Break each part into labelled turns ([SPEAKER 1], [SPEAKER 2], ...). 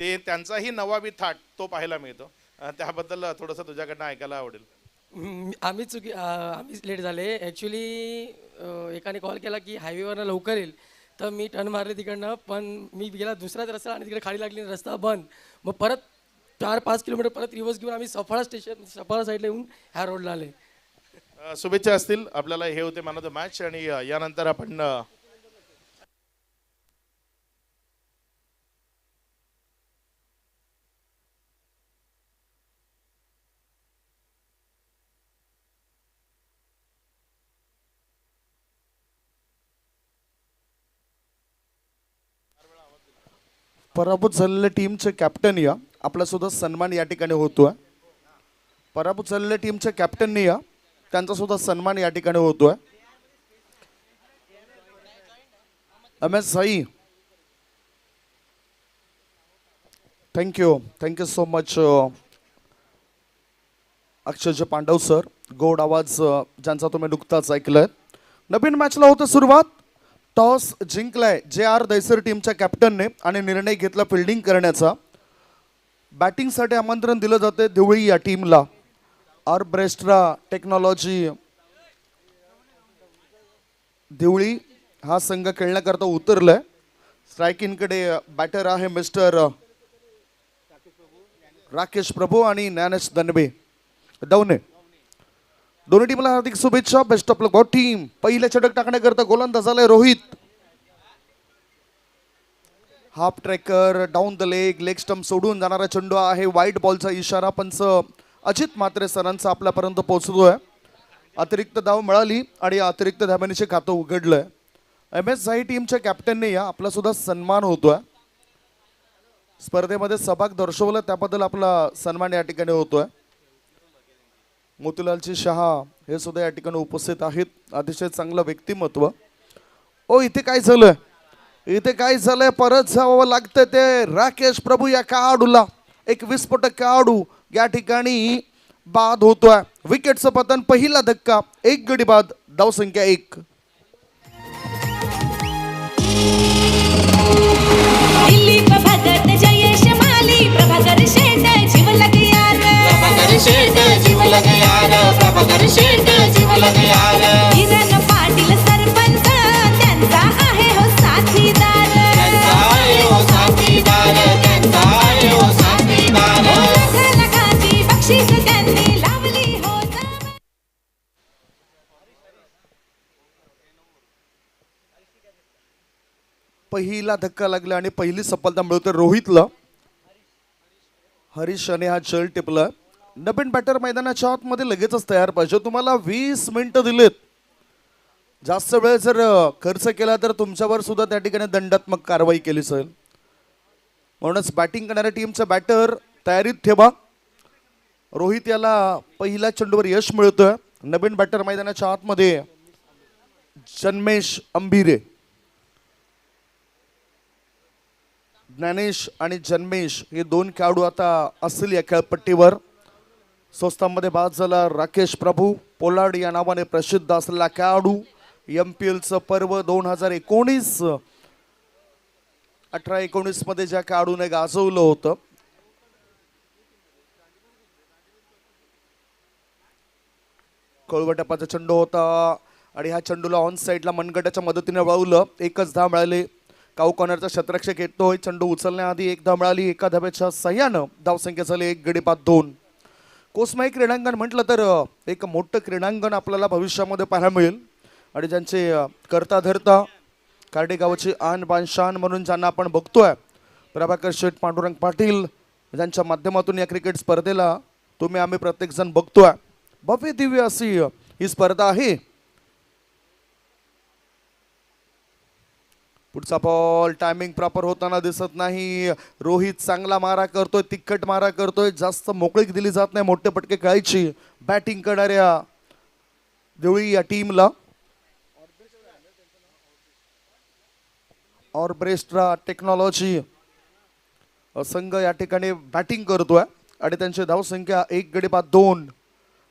[SPEAKER 1] ते त्यांचाही नवाबी थाट तो पाहायला मिळतो. त्याबद्दल थोडंसं तुझ्याकडनं ऐकायला आवडेल.
[SPEAKER 2] आम्हीच लेट झाले ॲक्च्युली. एकाने कॉल केला की हायवेवरनं लवकर येईल, तर मी टर्न मारले तिकडनं, पण मी गेला दुसऱ्याच रस्ता आणि तिकडे खाली लागली, रस्ता बंद. मग परत 4-5 किलोमीटर परत रिव्हर्स घेऊन आम्ही सफाळा साईडला येऊन ह्या रोडला आले.
[SPEAKER 1] शुभेच्छा असतील आपल्याला. हे होते मॅन ऑफ द मॅच. आणि यानंतर आपण
[SPEAKER 3] पराभूत झालेल्या टीमचे कॅप्टन या आपला सुद्धा सन्मान या ठिकाणी होतोय. पराभूत झालेल्या टीमच्या कॅप्टननी या त्यांचा सुद्धा सन्मान या ठिकाणी होतोय. MS Sai, thank you so much. Akshayji Pandav sir, गोड आवाज ज्यांचा तुम्ही नुकताच ऐकलाय. नवीन मॅचला होतं सुरुवात. टॉस जिंकलाय JR दैसर टीमच्या कॅप्टनने आणि निर्णय घेतला फिल्डिंग करण्याचा. बॅटिंगसाठी आमंत्रण दिलं जाते देवळी या टीमला. ऑर्ब्रेस्ट्रा टेक्नॉलॉजी देवळी हा संघ खेळण्याकरता उतरलाय. स्ट्रायकिंगकडे बॅटर आहे मिस्टर राकेश प्रभू आणि ज्ञानेश दनवे दवने. दोन्ही टीमला हार्दिक शुभेच्छा. Best of luck team. पहिल्या षटक टाकण्याकरता गोलंदाज झालाय Rohit. Half tracker down the leg stump सोडून जाणारा चेंडू आहे. व्हाईट बॉलचा इशारा पंच अजित म्हात्रे सरांचा आपल्यापर्यंत पोहोचतोय. अतिरिक्त धाव मिळाली आणि अतिरिक्त धाब्याचे खातं उघडलंय. MS साई टीमच्या कॅप्टनने या आपला सुद्धा सन्मान होतोय. स्पर्धेमध्ये सहभाग दर्शवला त्याबद्दल आपला सन्मान या ठिकाणी होतोय. मोतीलालजी शहा हे सुद्धा या ठिकाणी उपस्थित आहेत. अतिशय चांगलं व्यक्तिमत्व. इथे काय झालंय, इथे काय झालंय, परत जावं लागतं ते राकेश प्रभू या खेळाडूला. एक विस्फोटक खेळाडू या ठिकाणी बाद होतोय. विकेटचं पतन. पहिला धक्का, 1 गडी बाद, धावसंख्या 1.
[SPEAKER 4] दिलीप भगत जयेश माली प्रभाकर शेठ जीव लग यार. प्रभाकर शेठ जीव लग यार. प्रभाकर शेठ जीव लग यार. किरण पाटील सरपंच त्यांचा आहे हो साथीदार. त्यांचा आहे हो साथीदार. त्यांचा आहे हो साथीदार. लाखाची बक्षीस त्यांनी लावली हो.
[SPEAKER 3] पहिला धक्का लागला आणि पहिली सफलता मिळते रोहितला. हरीश याने हा चल टिपला. नवीन बॅटर मैदानाच्या आतमध्ये लगेचच तयार पाहिजे. तुम्हाला 20 मिनिटं दिलेत. जास्त वेळ जर खर्च केला तर तुमच्यावर सुद्धा त्या ठिकाणी दंडात्मक कारवाई केली जाईल. म्हणूनच बॅटिंग करणाऱ्या टीमचा बॅटर तयारीत ठेवा. रोहित याला पहिल्या चेंडूवर यश मिळतोय. नवीन बॅटर मैदानाच्या आतमध्ये जन्मेश अंबिरे. ज्ञानेश आणि जन्मेश हे दोन खेळाडू आता असतील या खेळपट्टीवर. स्वस्तामध्ये बाद झाला राकेश प्रभू. पोलार्ड या नावाने प्रसिद्ध असलेला खेळाडू. MPLचं पर्व 2019 18-19 मध्ये ज्या खेळाडूने गाजवलं होतं. कळवटप्पाचा चेंडू होता आणि ह्या चेंडूला ऑन साईडला मनगटाच्या मदतीने वळवलं. एकच धाव मिळाली. काऊ कॉर्नरचा क्षेत्ररक्षक येतोय. चेंडू उचलण्याआधी एक धाव मिळाली. एका धाब्याच्या सह्यानं धावसंख्या झाली 1 गडी बाद 2. कोसमाई क्रीडांगण म्हटलं तर एक मोठं क्रीडांगण आपल्याला भविष्यामध्ये पाहायला मिळेल. आणि ज्यांचे करता धरता कार्डे गावाची आन बान शान म्हणून ज्यांना आपण बघतोय, प्रभाकर शेठ पांडुरंग पाटील, ज्यांच्या माध्यमातून या क्रिकेट स्पर्धेला तुम्ही आम्ही प्रत्येकजण बघतोय. भव्य दिव्य अशी ही स्पर्धा आहे. पुढचा बॉल टायमिंग प्रॉपर होताना दिसत नाही. रोहित चांगला मारा करतोय, तिखट मारा करतोय. जास्त मोकळीक दिली जात नाही मोठे पटके खेळायची बॅटिंग करणाऱ्या देवळी या टीमला. ऑर्ब्रेस्ट्रा टेक्नॉलॉजी संघ या ठिकाणी बॅटिंग करतोय आणि त्यांची धावसंख्या 1 गडी बाद 2.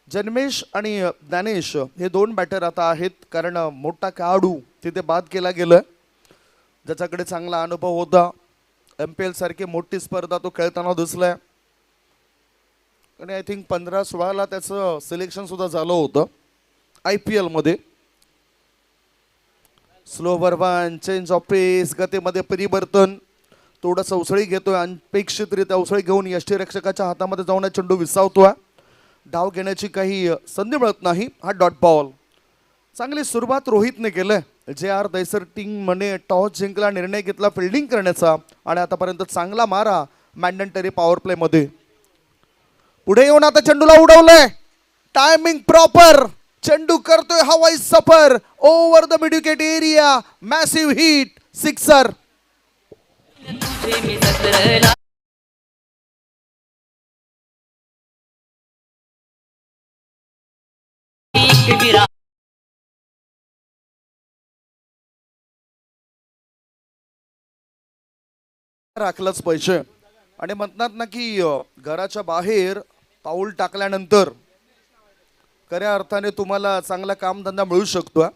[SPEAKER 3] जन्मेश आणि ज्ञानेश हे दोन बॅटर आता आहेत, कारण मोठा खेळाडू तिथे बाद केला गेलाय ज्याच्याकडे चांगला अनुभव होता. MPL सारखी मोठी स्पर्धा तो खेळताना दिसलाय आणि आय थिंक 15-16ला त्याचं सिलेक्शन सुद्धा झालं होतं IPL मध्ये. स्लो बर्बान, चेंज ऑफ पेस, गतीमध्ये परिवर्तन, थोडंसं उसळी घेतोय, अनपेक्षितरित्या उसळी घेऊन यष्टीरक्षकाच्या हातामध्ये जाऊन चेंडू विसावतोय. डाव घेण्याची काही संधी मिळत नाही. हा डॉट बॉल. चांगली सुरुवात रोहितने केलंय. JR दैसर टीमने टॉस जिंकला, निर्णय घेतला फिल्डिंग करण्याचा आणि आतापर्यंत चांगला मारा मॅन्डेटरी पॉवर प्ले मध्ये. पुढे येऊन आता चेंडूला उडवलंय. Timing proper. चेंडू करतोय हवाई सफर over the mid wicket area. Massive hit, sixer. राखलंच पाहिजे आणि म्हणतात ना की घराच्या बाहेर पाऊल टाकल्यानंतर खऱ्या अर्थाने तुम्हाला चांगला कामधंदा मिळू शकतो.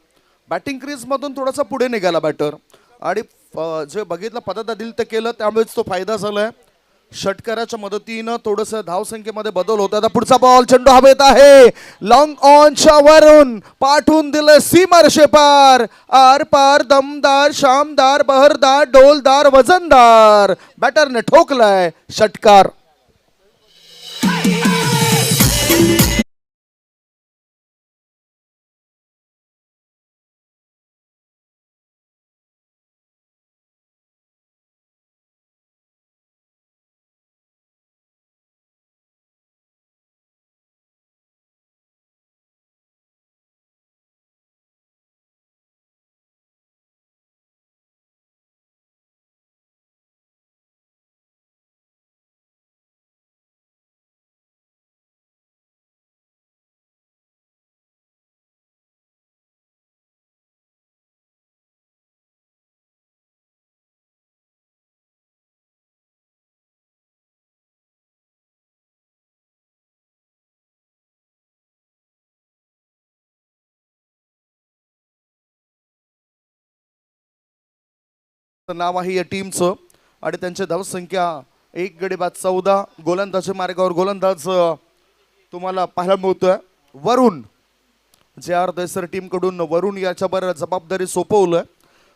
[SPEAKER 3] बॅटिंग क्रीज मधून थोडासा पुढे निघाला बॅटर आणि जे बघितलं पदार्थ दिल ते केलं, त्यामुळेच तो फायदा झालाय. षटकाराच्या मदतीनं थोडंसं धावसंख्येमध्ये बदल होता. आता पुढचा बॉल चेंडू हवेत आहे. लॉंग ऑनच्या वरून पाठवून दिलं सीमर शेपार. आर पार दमदार, शामदार, बहरदार, डोलदार, वजनदार. बॅटरने ठोकलाय षटकार. नाव आहे या टीमचं आणि त्यांची धावसंख्या 1 गडी बाद 14. गोलंदाजी मार्गावर गोलंदाज तुम्हाला पाहायला मिळतोय वरुण. JR दैसर टीम कडून वरुण याच्यावर जबाबदारी सोपवलं.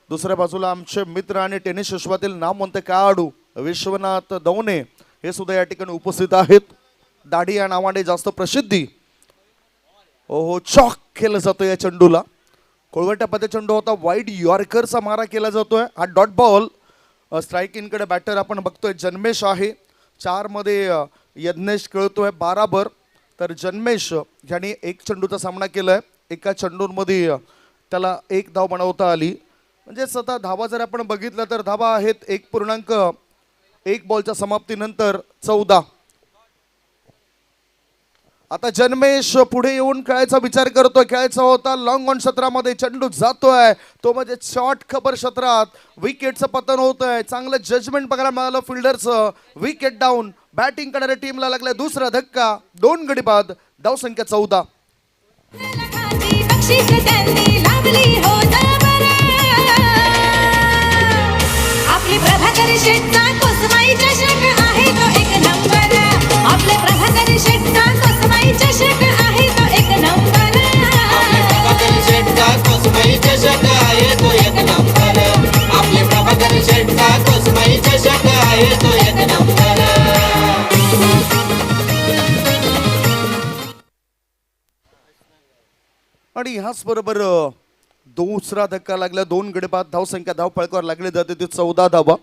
[SPEAKER 3] दुसऱ्या बाजूला आमचे मित्र आणि टेनिस विश्वातील नामवंत खेळाडू विश्वनाथ दवणे हे सुद्धा या ठिकाणी उपस्थित आहेत. दाढी या नावाने जास्त प्रसिद्धी. ओहो, चॉक केलं जातं या चेंडूला. कोळवट्यामध्ये चेंडू होता. वाईड यॉर्करचा मारा केला जातोय. हा डॉट बॉल. स्ट्राईक इनकडे बॅटर आपण बघतोय जन्मेश आहे. 4 मध्ये यज्ञेश खेळतोय बराबर. तर जन्मेश यांनी 1 चेंडूचा सामना केलाय. एका चेंडूंमध्ये त्याला 1 धाव बनवता आली. म्हणजे स्वतः धावा जर आपण बघितलं तर धावा आहेत 1.1 बॉलच्या समाप्तीनंतर 14. आता जन्मेश पुढे येऊन खेळायचा विचार करतोय. खेळायचा होता लॉंग ऑन क्षेत्रामध्ये. चेंडू जातोय तो म्हणजे शॉर्ट खबर क्षेत्रात. विकेटचं पतन होतंय. चांगलं जजमेंट बघायला मिळालं फिल्डरचं. Wicket down. बॅटिंग करणाऱ्या टीमला लागलाय दुसरा धक्का. 2 गडी बाद. धावसंख्या 14.
[SPEAKER 4] बक्षीस त्यांनी लागली हो आपली प्रभाकर शेठचा कोसमाई चषक आहे तो 1 नंबर. आपले प्रभाकर शेठचा कोसमाई चषक आहे तो 1 नंबर. आपले प्रभाकर शेठचा कोसमाई चषक आहे तो 1 नंबर. आपले प्रभाकर शेठचा कोसमाई चषक आहे तो 1 नंबर.
[SPEAKER 3] आणि ह्याच बरोबर दुसरा धक्का लागला. 2 गडी बाद. धावसंख्या धावफळकावर लागली जाते ती 14 धावा.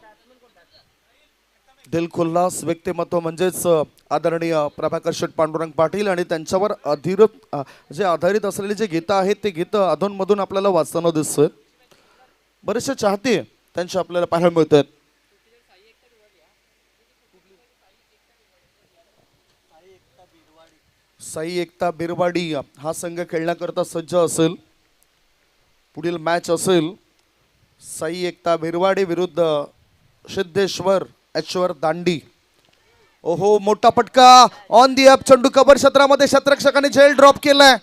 [SPEAKER 3] दिलखुल्लास व्यक्तिमत्व म्हणजेच आदरणीय प्रभाकर शेठ पांडुरंग पाटील आणि त्यांच्यावर आधारित असलेली जे गीतं आहेत ते गीतं अधूनमधून आपल्याला वाचताना दिसत. बरेचसे चाहते त्यांचे आपल्याला पाहायला मिळत आहेत. साई एकता बिरवाडी हा संघ खेळण्याकरता सज्ज असेल. पुढील मॅच असेल साई एकता बिरवाडी विरुद्ध सिद्धेश्वर ऐश्वर दांडी. ओहो, मोठा फटका ऑन दी अप. चेंडू कव्हर क्षेत्रामध्ये क्षेत्ररक्षकाने झेल ड्रॉप केलाय.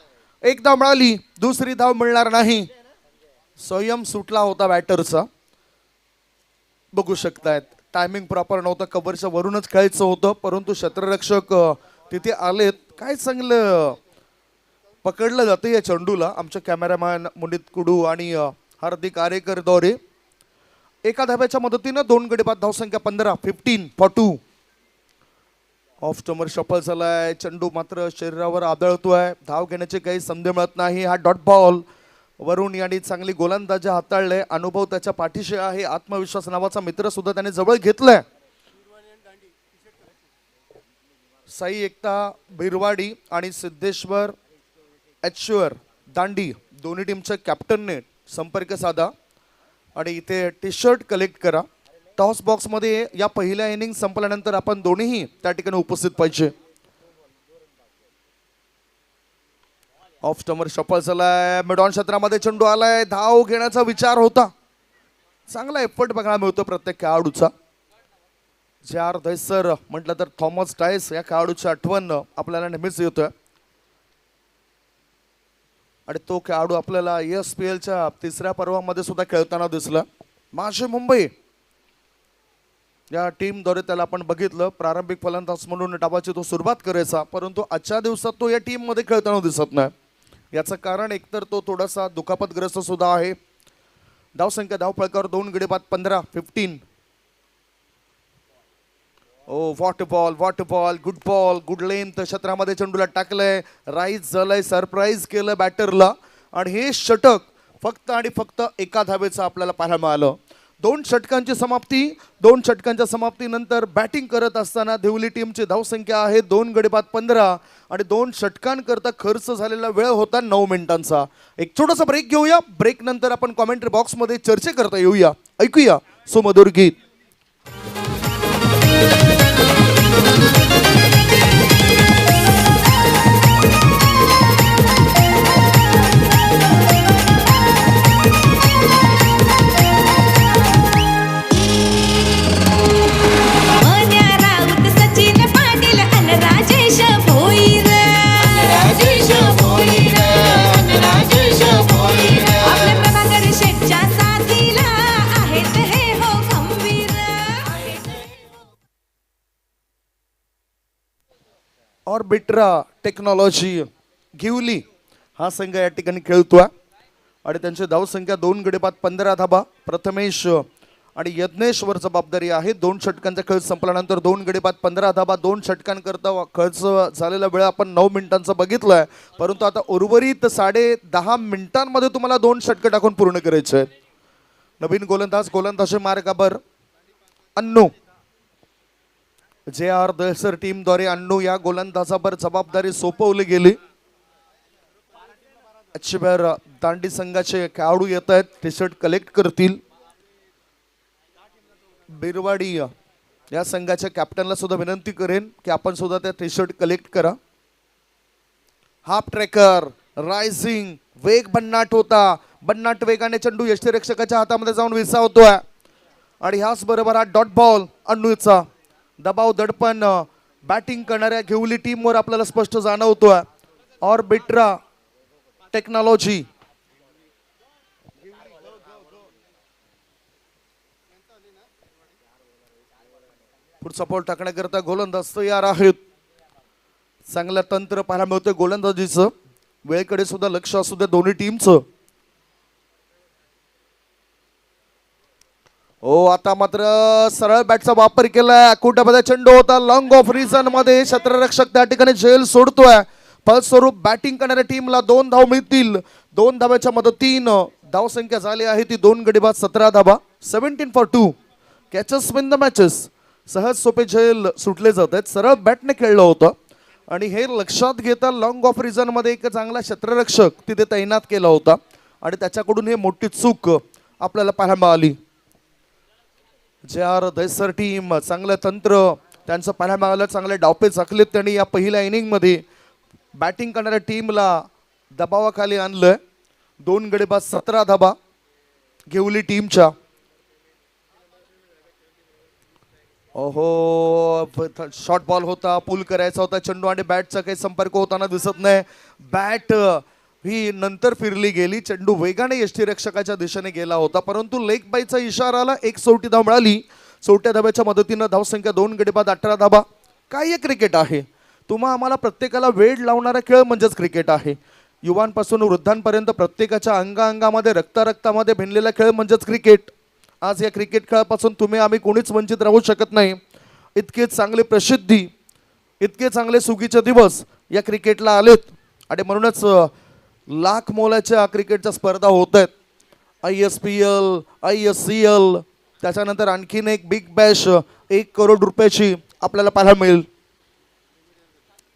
[SPEAKER 3] 1 धाव मिळाली. दुसरी धाव मिळणार नाही. संयम सुटला होता बॅटरचा. बघू शकतायत टायमिंग प्रॉपर नव्हतं, कव्हरच्या वरूनच खेळायचं होतं, परंतु क्षेत्ररक्षक तिथे आलेत. काय चांगलं पकडलं जातं या चेंडूला. आमच्या कॅमेरामॅन मुनित कुडू आणि हार्दिक आरेकर द्वारे एका धाब्याच्या मदतीनं 2 गडी बाद, धावसंख्या 15, 15 for 2. ऑफ स्टमर शफल झालाय, चेंडू मात्र शरीरावर आदळतोय, धाव घेण्याची काही संधी मिळत नाही. हा डॉट बॉल वरून यांनी चांगली गोलंदाजी हाताळले, अनुभव त्याच्या पाठीशी आहे, आत्मविश्वास नावाचा मित्र सुद्धा त्याने जवळ घेतलाय. साई एकता बिरवाडी आणि सिद्धेश्वर एचश्वर दांडी दोन्ही टीमच्या कॅप्टनने संपर्क साधा आणि इथे टी शर्ट कलेक्ट करा. टॉस बॉक्समध्ये या पहिल्या इनिंग संपल्यानंतर आपण दोन्हीही त्या ठिकाणी उपस्थित पाहिजे. ऑफ स्टमर शफल झालाय, मिड ऑन क्षेत्रामध्ये चेंडू आलाय, धाव घेण्याचा विचार होता. चांगला एफर्ट बघायला मिळतो प्रत्येक खेळाडूचा. जे आर दैसर म्हटलं तर थॉमस डायस या खेळाडूची आठवण आपल्याला नेहमीच येतोय आणि तो खेळाडू आपल्याला ESPLच्या 3ऱ्या पर्वामध्ये सुद्धा खेळताना दिसला. माशे मुंबई या टीमद्वारे त्याला आपण बघितलं, प्रारंभिक फलंदाज म्हणून डावाची तो सुरुवात करायचा, परंतु आजच्या दिवसात तो या टीममध्ये खेळताना दिसत नाही. याचं कारण एकतर तो थोडासा दुखापतग्रस्त सुद्धा आहे. धावसंख्या धावफळकावर 2 गडी बाद, 15, 15. ओ वॉट बॉल, गुड लेंथ, क्षेत्रामध्ये चेंडूला टाकलंय, राईज झालंय, सरप्राईज केलं बॅटरला आणि हे षटक फक्त आणि फक्त एका धावेचं आपल्याला पाहायला मिळालं. 2 षटकांची समाप्ती, 2 षटकांच्या समाप्तीनंतर बॅटिंग करत असताना देवली टीमची धावसंख्या आहे 2 गडी बाद, 15 आणि 2 षटकांकरता खर्च झालेला वेळ होता 9 मिनिटांचा. एक छोटासा ब्रेक घेऊया, ब्रेक नंतर आपण कॉमेंट्री बॉक्समध्ये चर्चा करता येऊया. ऐकूया सुमधुर गीत. ऑर्बिट्रा टेक्नॉलॉजी घेवली हा संघ या ठिकाणी खेळतोय आणि त्यांची धावसंख्या 2 गडी बाद, 15 धाबा. प्रथमेश आणि यज्ञेश्वर जबाबदारी आहे. 2 षटकांचा खेळ संपल्यानंतर 2 गडी बाद, 15 धाबा. 2 षटकांकरता खर्च झालेला वेळ आपण 9 मिनिटांचा बघितलाय, परंतु आता उर्वरित 10.5 मिनिटांमध्ये तुम्हाला 2 षटकं टाकून पूर्ण करायचे आहेत. नवीन गोलंदाजी मार्गावर अन्नू, जे आर दैसर टीमद्वारे अन्नू या गोलंदाजावर जबाबदारी सोपवली गेली. एचश्वर दांडी संघाचे खेळाडू येत आहेत, टी शर्ट कलेक्ट करतील. बिरवाडी या संघाच्या कॅप्टनला सुद्धा विनंती करेन की आपण सुद्धा त्या टी शर्ट कलेक्ट करा. हाफ ट्रॅकर, रायझिंग, वेग भन्नाट होता, भन्नाट वेगाने चेंडू यष्टीरक्षकाच्या हातामध्ये जाऊन विसावतोय आणि ह्याच बरोबर हा डॉट बॉल अन्नूचा दबाव दडपण बॅटिंग करणाऱ्या घेवली टीमवर आपल्याला स्पष्ट जाणवतोय. ऑर्बिट्रा टेक्नॉलॉजी पुढचा बॉल टाकण्याकरता गोलंदाज तयार आहेत. चांगलं तंत्र पाहायला मिळतंय गोलंदाजीचं, वेळेकडे सुद्धा लक्ष असू दे दोन्ही टीमचं. हो आता मात्र सरळ बॅटचा वापर केलाय, कुठेमध्ये चेंडू होता लॉंग ऑफ रिजन मध्ये, क्षेत्ररक्षक त्या ठिकाणी झेल सोडतोय. फलस्वरूप बॅटिंग करणाऱ्या टीमला 2 धाव मिळतील. 2 धाव्याच्या मदतीनं धावसंख्या झाली आहे ती 2 गडी बाद, 17 धाबा. 17 for 2. Catches win the matches. सहज सोपे झेल सुटले जात आहेत, सरळ बॅटने खेळलं होतं आणि हे लक्षात घेता लॉंग ऑफ रिजन मध्ये एक चांगला क्षेत्ररक्षक तिथे तैनात केला होता आणि त्याच्याकडून हे मोठी चूक आपल्याला पाहायला मिळाली. जे आर दैसर टीम चांगलं तंत्र त्यांचं पाहायला मिळालं, चांगले डावपे चाकलेत त्यांनी या पहिल्या इनिंगमध्ये. बॅटिंग करणाऱ्या टीमला दबावाखाली आणलंय. 2 गडी बाद, 17 धाबा घेवली टीमच्या. ओहो शॉर्ट बॉल होता, पुल करायचा होता चेंडू आणि बॅटचा काही संपर्क होताना दिसत नाही. बॅट ही नंतर फिरली गेली, चेंडू वेगाने यष्टीरक्षकाच्या दिशेने गेला होता, परंतु लेग बायचा इशारा आला. 1 सोटी धाव मिळाली. सोट्या धाब्याच्या मदतीनं धावसंख्या 2 गडी बाद 18 धाबा. काय हे क्रिकेट आहे? तुम्हा आम्हाला प्रत्येकाला वेळ लावणारा खेळ म्हणजेच क्रिकेट आहे. युवांपासून वृद्धांपर्यंत प्रत्येकाच्या अंगामध्ये रक्तामध्ये भिनलेला खेळ म्हणजेच क्रिकेट. आज या क्रिकेट खेळापासून तुम्ही आम्ही कोणीच वंचित राहू शकत नाही. इतके चांगले प्रसिद्धी, इतके चांगले सुगीचे दिवस या क्रिकेटला आलेत आणि म्हणूनच लाख मोलाच्या क्रिकेटच्या स्पर्धा होत आहेत. ISPL, ISCL, त्याच्यानंतर आणखीन एक बिग बॅश 1 करोड रुपयाची आपल्याला पाहायला मिळेल.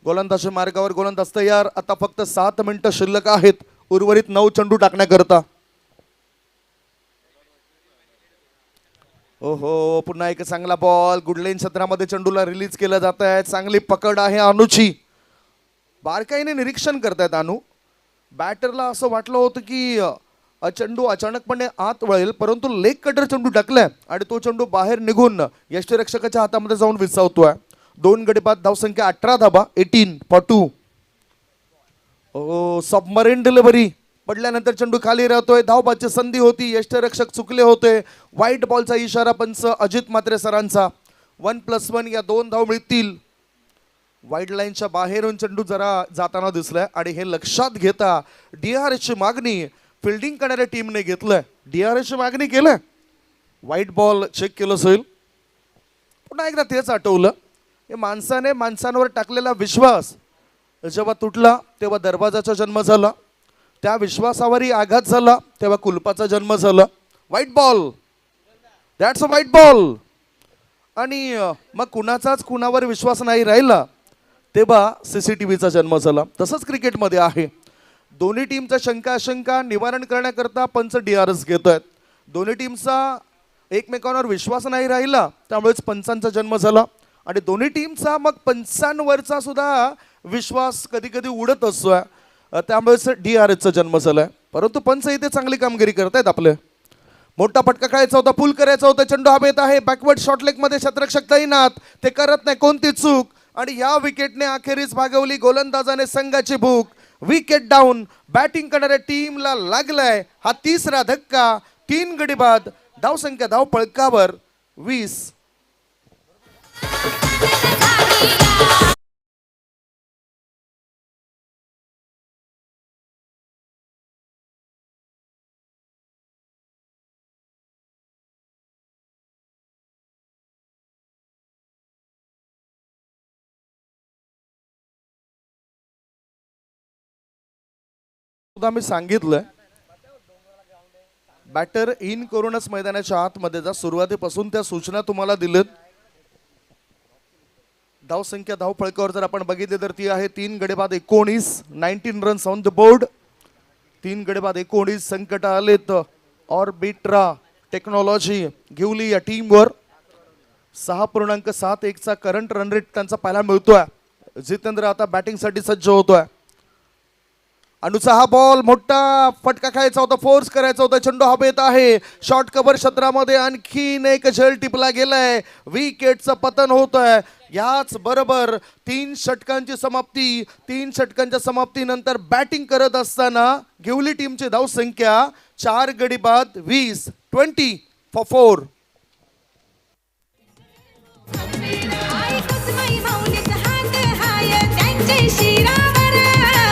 [SPEAKER 3] गोलंदाजी मार्गावर गोलंदाज तयार. आता फक्त 7 मिनिटं शिल्लक आहेत उर्वरित 9 चेंडू टाकण्याकरता. ओहो, पुन्हा एक चांगला बॉल गुडलेन क्षेत्रामध्ये चेंडूला रिलीज केला जात आहे. चांगली पकड आहे अनुची. बारकाईने निरीक्षण करतायत अनु. बॅटरला असं वाटलं होतं की चेंडू अचानकपणे आत वळेल, परंतु लेग कटर चेंडू टाकलाय आणि तो चेंडू बाहेर निघून यष्टीरक्षकाच्या हातामध्ये जाऊन विसावतोय. 2 गडी बाद धावसंख्या 18 धाबा 18 for 2. सबमरीन डिलिव्हरी पडल्यानंतर चेंडू खाली राहतोय. धावबाची संधी होती, यष्टीरक्षक चुकले होते. व्हाईट बॉलचा इशारा पंच अजित म्हात्रे सरांचा. 1+1 या 2 धाव मिळतील. वाईड लाईनच्या बाहेरून चेंडू जरा जाताना दिसलाय आणि हे लक्षात घेता DRS ची मागणी फिल्डिंग करणाऱ्या टीमने घेतलंय. DRS ची मागणी केलं, व्हाईट बॉल चेक केलं जाईल. पुन्हा एकदा तेच आठवलं, हे माणसांवर टाकलेला विश्वास जेव्हा तुटला तेव्हा दरवाजाचा जन्म झाला. त्या विश्वासावरही आघात झाला तेव्हा कुलपाचा जन्म झाला. White ball, that's a white ball. आणि मग कुणाचाच कुणावर विश्वास नाही राहिला तेव्हा CCTVचा जन्म झाला. तसंच क्रिकेटमध्ये आहे. दोन्ही टीमचा शंका आशंका निवारण करण्याकरता पंच DRS घेत आहेत. दोन्ही टीमचा एकमेकांवर विश्वास नाही राहिला त्यामुळेच पंचांचा जन्म झाला आणि दोन्ही टीमचा मग पंचांवरचा सुद्धा विश्वास कधी कधी उडत असतोय, त्यामुळेच DRSचा जन्म झालाय. परंतु पंच इथे चांगली कामगिरी करतायत. आपले मोठा फटका खेळायचा होता, पुल करायचा होता, चेंडू हवेत आहे. बॅकवर्ड शॉट लेग मध्ये क्षेत्ररक्षक तैनात, ते करत नाही कोणती चूक आणि या विकेटने अखेरीस भागवली गोलंदाजाने संघाची भूक. Wicket down. बॅटिंग करणाऱ्या टीमला लागलाय हा 3रा धक्का. 3 गडी बाद धावसंख्या धाव फळकावर 20. मी सांगितलंय बॅटर इन करूनच मैदानाच्या आतमध्ये जा. सुरुवातीपासून त्या सूचना तुम्हाला दिलेत. धावसंख्या धाव फळकावर जर आपण बघितले तर ती आहे 3 गडी बाद 19. 19 रन्स ऑन द बोर्ड. 3 गडी बाद 19. संकट आलेत ऑर्बिट्रा टेक्नॉलॉजी घेवली या टीमवर. 6.71चा करंट रन रेट त्यांचा पाहायला मिळतोय. जितेंद्र आता बॅटिंगसाठी सज्ज होतोय. अनुचा हा बॉल मोठा फटका खायचा होता, फोर्स करायचा होता. चेंडू हवेत आहे. शॉर्ट कव्हर क्षेत्रामध्ये आणखीन एक झेल टिपला गेलाय. विकेटचं पतन होत आहे. याच बरोबर 3 षटकांची समाप्ती. 3 षटकांच्या समाप्तीनंतर बॅटिंग करत असताना घेवली टीमची धावसंख्या 4 गडी बाद 20. 20 for 4.
[SPEAKER 4] आई कुसुमाई माऊलीचा हात हाय त्यांचे शिरावर.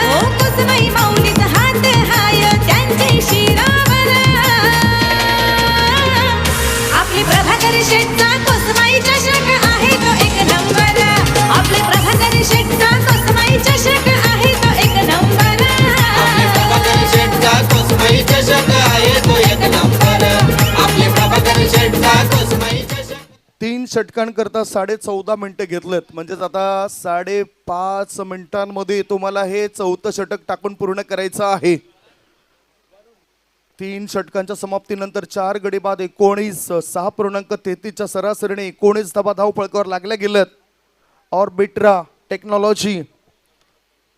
[SPEAKER 4] ओ कुसुमाई माऊलीचा हात हाय त्यांचे शिरावर. आपले प्रभाकर शेठचा कुसुमाई चषक आहे तो 1 नंबर. आपले प्रभाकर शेठचा कुसुमाई चषक आहे तो 1 नंबर.
[SPEAKER 5] आपले प्रभाकर शेठचा कुसुमाई चषक आहे तो 1 नंबर. आपले प्रभाकर शेठचा कुसुमाई चषक.
[SPEAKER 3] 3 षटकांकरता 14.5 मिनिटं घेतलेत. म्हणजेच आता 5.5 मिनिटांमध्ये तुम्हाला हे 4थं षटक टाकून पूर्ण करायचं आहे. 3 षटकांच्या समाप्तीनंतर 4 गडी बाद 19. 6.33च्या सरासरीने 19 धाबा धाव फळकावर लागल्या गेल्यात. ऑर्बिट्रा टेक्नॉलॉजी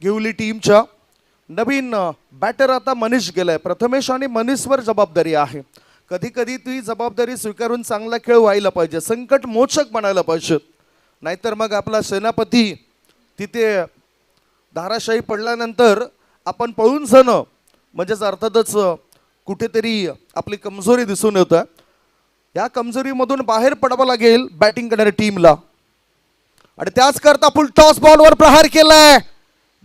[SPEAKER 3] घेवली टीमच्या. नवीन बॅटर आता मनीष गेलाय. प्रथमेश आणि मनीषवर जबाबदारी आहे. कधी कधी ती जबाबदारी स्वीकारून चांगला खेळ व्हायला पाहिजे, संकट मोचक बनायला पाहिजे. नाहीतर मग आपला सेनापती तिथे धाराशाही पडल्यानंतर आपण पळून जाणं म्हणजेच अर्थातच कुठेतरी आपली कमजोरी दिसून येतं. या कमजोरीमधून बाहेर पडावं लागेल बॅटिंग करणाऱ्या टीमला. आणि त्याच करता फुल टॉस बॉलवर प्रहार केलाय.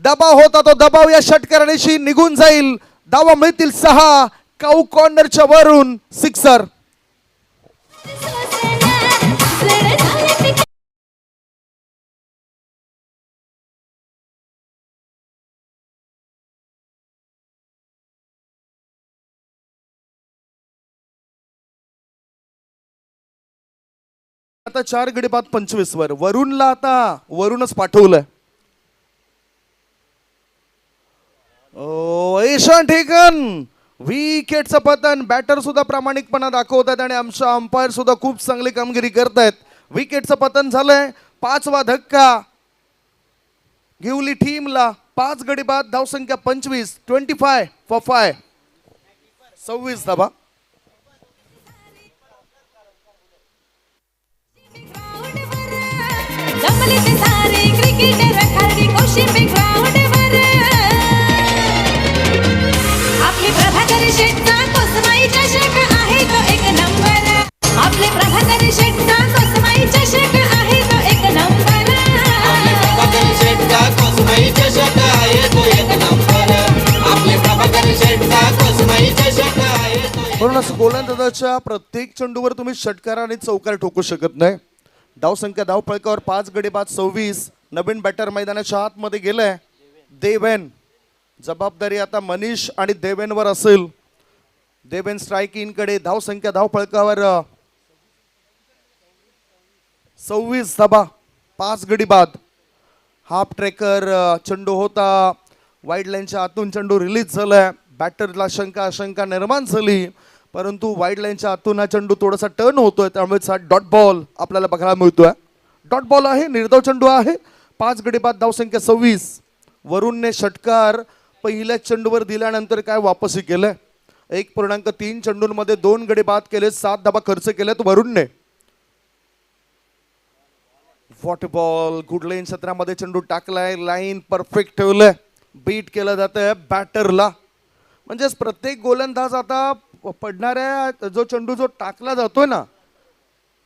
[SPEAKER 3] दबाव होता तो दबाव या षटकाराशी निघून जाईल. धावा मिळतील 6. काऊ कॉर्नरच्या वरून सिक्सर. आता 4 गडी बाद 25 वर. वरुणला आता वरूनच पाठवलंय. ईशान ठेकन विकेटचं पतन. बॅटर सुद्धा प्रामाणिकपणा दाखवतात आणि आमच्या अंपायर सुद्धा खूप चांगली कामगिरी करतायत. विकेटचं पतन झालंय. 5वा धक्का घेऊली टीमला. 5 गडी बाद. धावसंख्या 25. 25 for 5. 26 धावा.
[SPEAKER 4] जमले ते सारे क्रिकेटर खाली कौशिंबी ग्राउंडवर. आपले प्रभाकर शेटचा कोसमाई चषक आहे तो एक नंबर. आपले प्रभाकर शेटचा कोसमाई चषक आहे तो एक नंबर.
[SPEAKER 5] आपले प्रभाकर शेठचा कोसमाई चषक आहे तो एक नंबर. आपले प्रभाकर शेठचा कोसमाई चषक आहे तो एक.
[SPEAKER 3] म्हणून असं गोलंदाजाच्या प्रत्येक चेंडूवर तुम्ही षटकार आणि चौकार ठोकू शकत नाही. धावसंख्या धावफलकावर 5 गडी बाद 26. नवीन बॅटर मैदानाच्या आतमध्ये गेलाय देवेन. जबाबदारी आता मनीष आणि देवेनवर असेल. देवेन स्ट्राईक इन कडे. धावसंख्या धावफलकावर 26 धाबा. 5 गडी बाद. हाफ ट्रेकर चेंडू होता. वाईड लाईनच्या आतून चेंडू रिलीज झालाय. बॅटरला आशंका निर्माण झाली, परंतु वाईड लाईनच्या आतून हा चेंडू थोडासा टर्न होतोय, त्यामुळे हा डॉट बॉल आपल्याला बघायला मिळतोय. डॉट बॉल आहे, निर्धाव चेंडू आहे. 5 गडी बाद. धावसंख्या 26. वरुणने षटकार पहिल्या चेंडूवर दिल्यानंतर काय वापसी केलंय. 1.3 चेंडूंमध्ये 2 गडी बाद केले. 7 धाबा खर्च केलेत वरुणने. What ball. गुड लाईन क्षेत्रामध्ये चेंडू टाकलाय. लाईन परफेक्ट ठेवलंय. बीट केलं जातंय बॅटरला. म्हणजेच प्रत्येक गोलंदाज आता पडणाऱ्या जो चेंडू जो टाकला जातोय ना,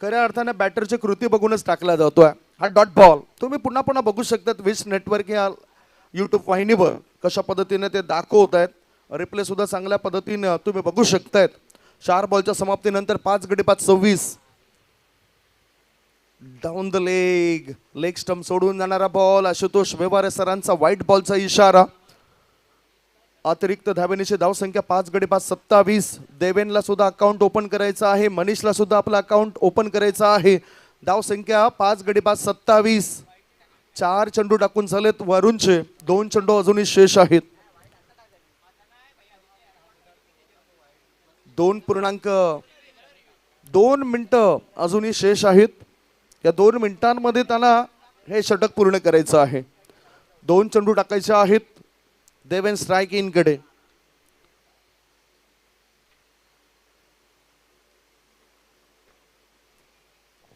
[SPEAKER 3] खऱ्या अर्थाने बॅटरची कृती बघूनच टाकला जातोय. हा डॉट बॉल तुम्ही पुन्हा पुन्हा बघू शकतात विश नेटवर्क या यूट्यूब वाहिनीवर कशा पद्धतीने ते दाखवत आहेत. रिप्ले सुद्धा चांगल्या पद्धतीने तुम्ही बघू शकतायत. 4 बॉलच्या समाप्तीनंतर 5 गडी बाद 26. Down the leg. Leg stump सोडून जाणारा बॉल. आशुतोष व्यवहारे सरांचा व्हाईट बॉलचा इशारा. अतिरिक्त धावेनीची धावसंख्या 5 गडी बाद 27. देवेनला सुद्धा अकाउंट ओपन करायचं आहे. मनीषला सुद्धा आपलं अकाउंट ओपन करायचं आहे. धावसंख्या 5 गडी बाद 27. 4 चेंडू टाकून झालेत वरुणचे. 2 चेंडू अजूनही शेष आहेत. 2.2 मिनिटं अजूनही शेष आहेत. या 2 मिनिटांमध्ये त्यांना हे षटक पूर्ण करायचं आहे. 2 चेंडू टाकायचे आहेत. देवेन स्ट्राईक इन कडे.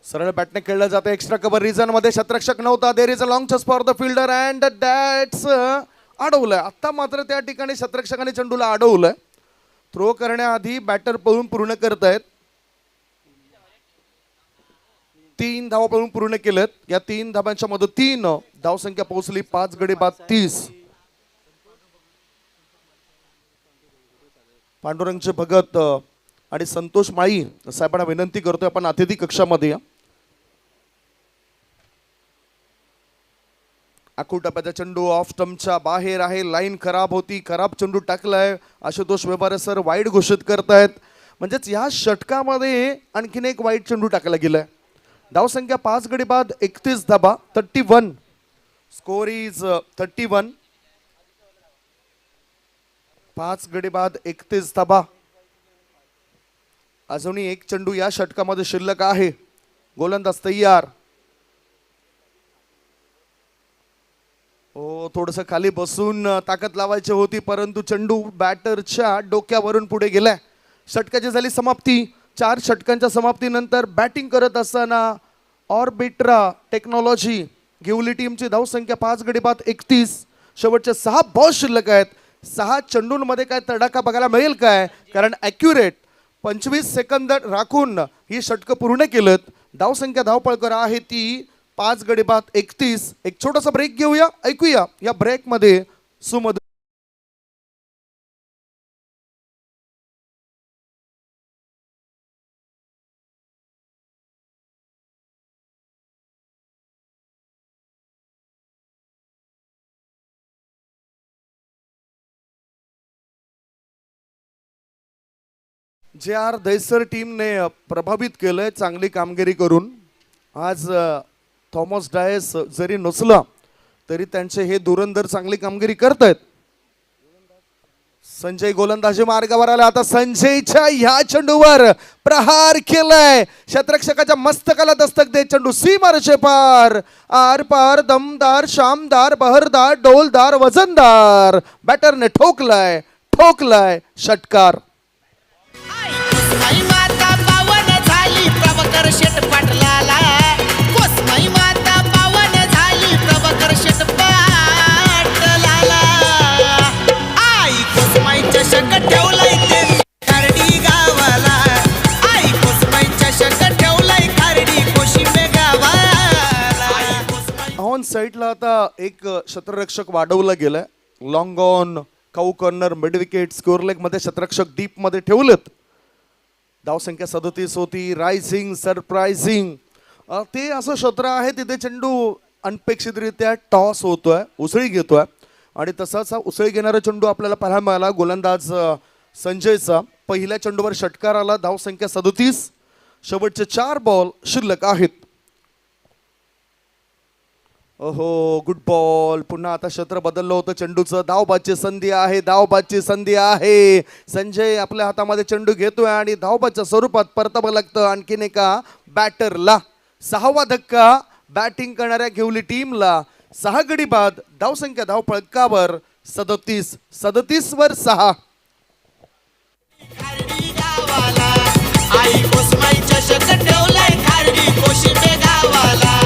[SPEAKER 3] सरळ बॅटने खेळलं जातं. एक्स्ट्रा कव्हर रिजन मध्ये क्षेत्ररक्षक नव्हता. There is a long touch for the fielder and that's अडवलंय. आता मात्र त्या ठिकाणी क्षेत्ररक्षकाने चेंडूला अडवलंय. थ्रो करण्याआधी बॅटर पळून पूर्ण करतायत. 3 धावा पळून पूर्ण केलेत. या 3 धावांच्या मदतीनं धावसंख्या पोहोचली 5 गडी बाद 30. पांडुरंगचे भगत आणि संतोष माळी साहेबांना विनंती करतोय आपण अतिथी कक्षामध्ये या. आखूड टप्प्याचा चेंडू ऑफ स्टंपच्या बाहेर आहे. लाईन खराब होती. खराब चेंडू टाकलाय. आशुतोष व्यवहारे सर वाईड घोषित करतायत. म्हणजेच या षटकामध्ये आणखीन एक वाईड चेंडू टाकला गेलाय. धावसंख्या 5 गडी बाद 31 धाबा. 31. Score is 31. 5 गडी बाद 31 धाबा. अजूनही एक चेंडू या षटकामध्ये शिल्लक आहे. गोलंदाज तयार. थोडस खाली बसून ताकद लावायची होती, परंतु चेंडू बॅटरच्या डोक्यावरून पुढे गेलाय. षटकाची झाली समाप्ती. 4 षटकांच्या समाप्तीनंतर बॅटिंग करत असताना ऑर्बिट्रा टेक्नॉलॉजी घेऊली टीमची धावसंख्या 5 गडी बाद 31. शेवटचे 6 बॉल शिल्लक आहेत. 6 चेंडूंमध्ये काय तडाखा बघायला मिळेल काय, कारण ॲक्युरेट 25 सेकंद राखून ही षटकं पूर्ण केलेत. धावसंख्या धावपळकर आहे ती 5 गडी बाद 31. एक छोटासा ब्रेक घेऊया, ऐकूया या ब्रेकमध्ये सुमधुर जे आर दैसर टीमने प्रभावित केलंय चांगली कामगिरी करून. आज थॉमस डायस जरी नसला तरी त्यांचे हे धुरंधर चांगली कामगिरी करतायत. संजय गोलंदाजी मार्गावर आला. आता संजयच्या ह्या चेंडूवर प्रहार केलाय. क्षेत्ररक्षकाच्या मस्तकाला दस्तक दे चेंडू सीमारेषे पार. आर पार दमदार शामदार बहरदार डोलदार वजनदार बॅटरने ठोकलाय षटकार.
[SPEAKER 5] कोसमाई माता पावन झाली प्रभाकर शेट पाटलाला. कोसमाई माता पावन झाली प्रभाकर शेट पाटलाला. आई कोसमाई चषक ठेवलाय ते खारडी गावाला. आई कोसमाई चषक ठेवलाय खारडी कोशिंबे गावाला. आई कोसमाई
[SPEAKER 3] ऑन साईडला आता एक क्षेत्ररक्षक वाढवला गेलाय. Long on cow corner mid wicket score leg मध्ये क्षेत्ररक्षक डीप मध्ये ठेवलेत. धावसंख्या 37 होती. रायझिंग सरप्रायझिंग ते असं क्षेत्र आहे तिथे चेंडू अनपेक्षितरित्या टॉस होतोय, उसळी घेतोय आणि तसाच उसळी घेणारा चेंडू आपल्याला पाहायला मिळाला गोलंदाज संजयचा. पहिल्या चेंडूवर षटकार आला. धावसंख्या 37. शेवटचे 4 बॉल शिल्लक आहेत. ओहो गुड बॉल. पुन्हा आता क्षेत्र बदललं होतं चेंडूचं. धावबादची संधी आहे. संजय आपल्या हातामध्ये चेंडू घेतोय आणि धावबादच्या स्वरूपात परतावं लागतं आणखीन एका बॅटरला. 6वा धक्का बॅटिंग करणाऱ्या घेवली टीमला. 6 गडी बाद. धावसंख्या धावपळकावर 37 वर 6.
[SPEAKER 5] खारडी गावाला. आई कोसमाई चषक ठेवलाय खारडी कोशिंबे गावाला.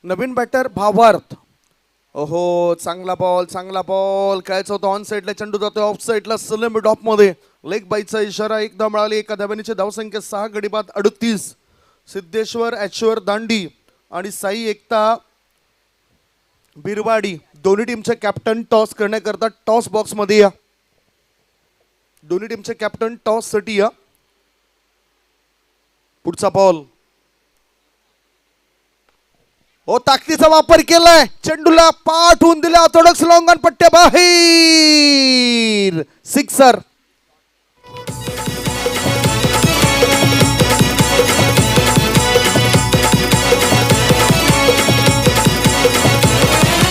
[SPEAKER 3] नवीन बॅटर भावार्थ. ओहो चांगला बॉल खेळायचा होता. ऑन साईडला चेंडू जातोय ऑफ साईडला सलम डॉप मध्ये. लेग बाईचा इशारा. एक धाव मिळाली. एका धाव्याची धावसंख्या 6 गडी बाद 38. सिद्धेश्वर ॲश्वर दांडी आणि साई एकता बिरवाडी दोन्ही टीमचे कॅप्टन टॉस करण्याकरता टॉस बॉक्स मध्ये या. दोन्ही टीमचे कॅप्टन टॉस साठी या. पुढचा बॉल. हो ताकदीचा वापर केलाय. चेंडूला पाठवून दिला. ऑर्थोडॉक्स लॉंगॉन पट्ट्या बाहेर. सिक्सर.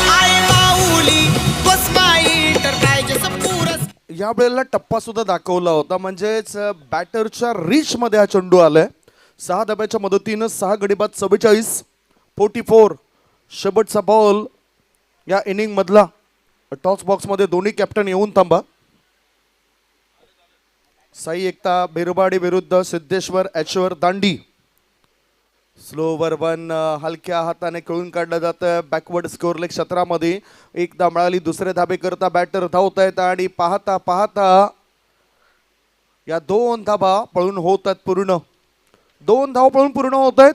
[SPEAKER 5] आई माऊली कोसमाई एंटरप्राइजेस पुरस्कार.
[SPEAKER 3] या वेळेला टप्पा सुद्धा दाखवला होता. म्हणजेच बॅटरच्या रीच मध्ये हा चेंडू आलाय. 6 धाब्याच्या मदतीनं 6 गडी बाद 44. 44 शेवटचा बॉल या इनिंग मधला. टॉस बॉक्स मध्ये दोन्ही कॅप्टन येऊन थांबा. साई एकता बिरवाडी विरुद्ध सिद्धेश्वर ॲश्वर दांडी. स्लोवर 1 हलक्या हाताने खेळून काढलं जातं. बॅकवर्ड स्कोअर लेग क्षेत्रामध्ये. एक धाव मिळाली. दुसरे धाबे करता बॅटर धावत आहेत आणि पाहता पाहता या 2 धाबा पळून होत आहेत पूर्ण. 2 धाव पळून पूर्ण होत आहेत.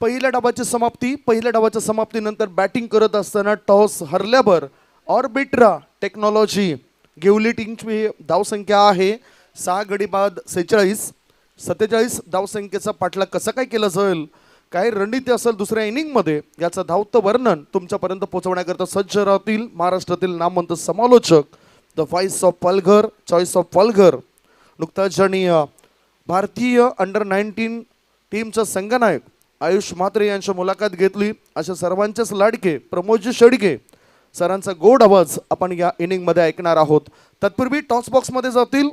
[SPEAKER 3] पहिल्या डावाची समाप्ती. पहिल्या डावाच्या समाप्तीनंतर बॅटिंग करत असताना टॉस हरल्यावर ऑर्बिट्रा टेक्नॉलॉजी घेवली टीमची धावसंख्या आहे 6 गडी बाद 46. 47 धावसंख्येचा पाठलाग कसा काय केला जाईल, काय रणनीती असेल दुसऱ्या इनिंगमध्ये, याचं धावतं वर्णन तुमच्यापर्यंत पोहोचवण्याकरता सज्ज राहतील महाराष्ट्रातील नामवंत समालोचक the voice of Palghar, choice of Palghar. नुकताच ज्यांनी भारतीय अंडर-19 टीमचा संघनायक आयुष म्हात्रे यांची मुलाखत घेतली, अशा सर्वांचेच लाडके प्रमोदजी शेडगे सरांचा गोड आवाज आपण या इनिंगमध्ये ऐकणार आहोत. तत्पूर्वी टॉस बॉक्समध्ये जातील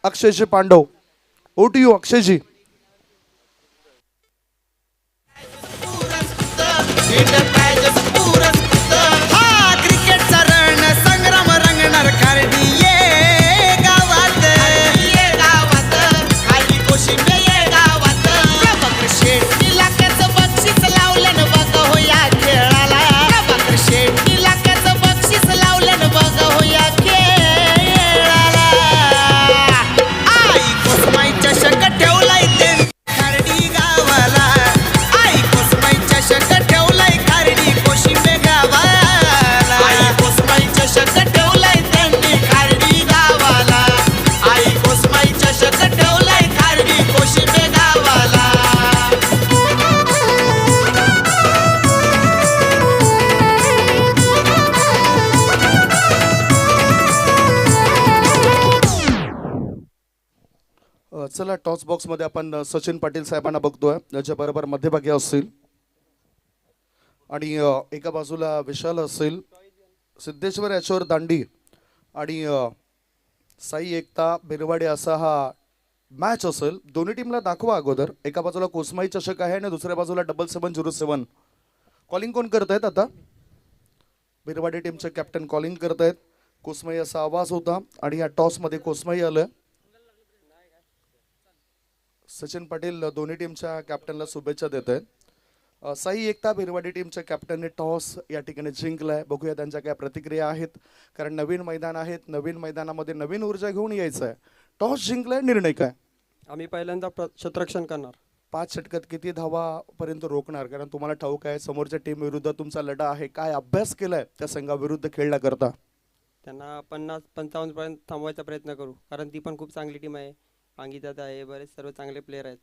[SPEAKER 3] अक्षयजी पांडव. ओटीयू अक्षयजी.
[SPEAKER 5] हा क्रिकेटचा रण संग्राम रंगणार खारडी ये गावात, ये गावात खाली कोशिंबे ये गावात. प्रभाकर शेठ इलाक्याचं बक्षीस लावलं न बघ
[SPEAKER 3] चला टॉस बॉक्समध्ये आपण सचिन पाटील साहेबांना बघतोय, ज्याच्या बरोबर मध्यभागी असतील आणि एका बाजूला विशाल असेल, सिद्धेश्वर याच्यावर दांडी आणि साई एकता बिरवाडे असा हा मॅच असेल. दोन्ही टीमला दाखवा अगोदर. एका बाजूला कोसमाई चषक आहे आणि दुसऱ्या बाजूला 7707. कॉलिंग कोण करतायत आता? बिरवाडे टीमचे कॅप्टन कॉलिंग करतायत. कोसमाई असा आवाज होता आणि या टॉसमध्ये कोसमाई आलं. सचिन पाटील दोन्ही टीमच्या कॅप्टनला शुभेच्छा देत आहेत. साई एकता बिरवाडी टीमच्या कॅप्टनने टॉस या ठिकाणी जिंकलाय. बघूया त्यांच्या काय प्रतिक्रिया आहेत, कारण नवीन मैदान आहेत, नवीन मैदानामध्ये नवीन ऊर्जा घेऊन यायचं आहे. टॉस जिंकलाय, निर्णय काय?
[SPEAKER 6] आम्ही पहिल्यांदा क्षेत्ररक्षण करणार.
[SPEAKER 3] 5 षटकात किती धावापर्यंत रोखणार? कारण तुम्हाला ठाऊक आहे समोरच्या टीम विरुद्ध तुमचा लढा आहे. काय अभ्यास केलाय त्या संघाविरुद्ध खेळण्याकरता?
[SPEAKER 6] त्यांना 50-55 पर्यंत थांबवायचा प्रयत्न करू, कारण ती पण खूप चांगली टीम आहे. अंकिता आहे, बरेच सर्व चांगले प्लेयर आहेत.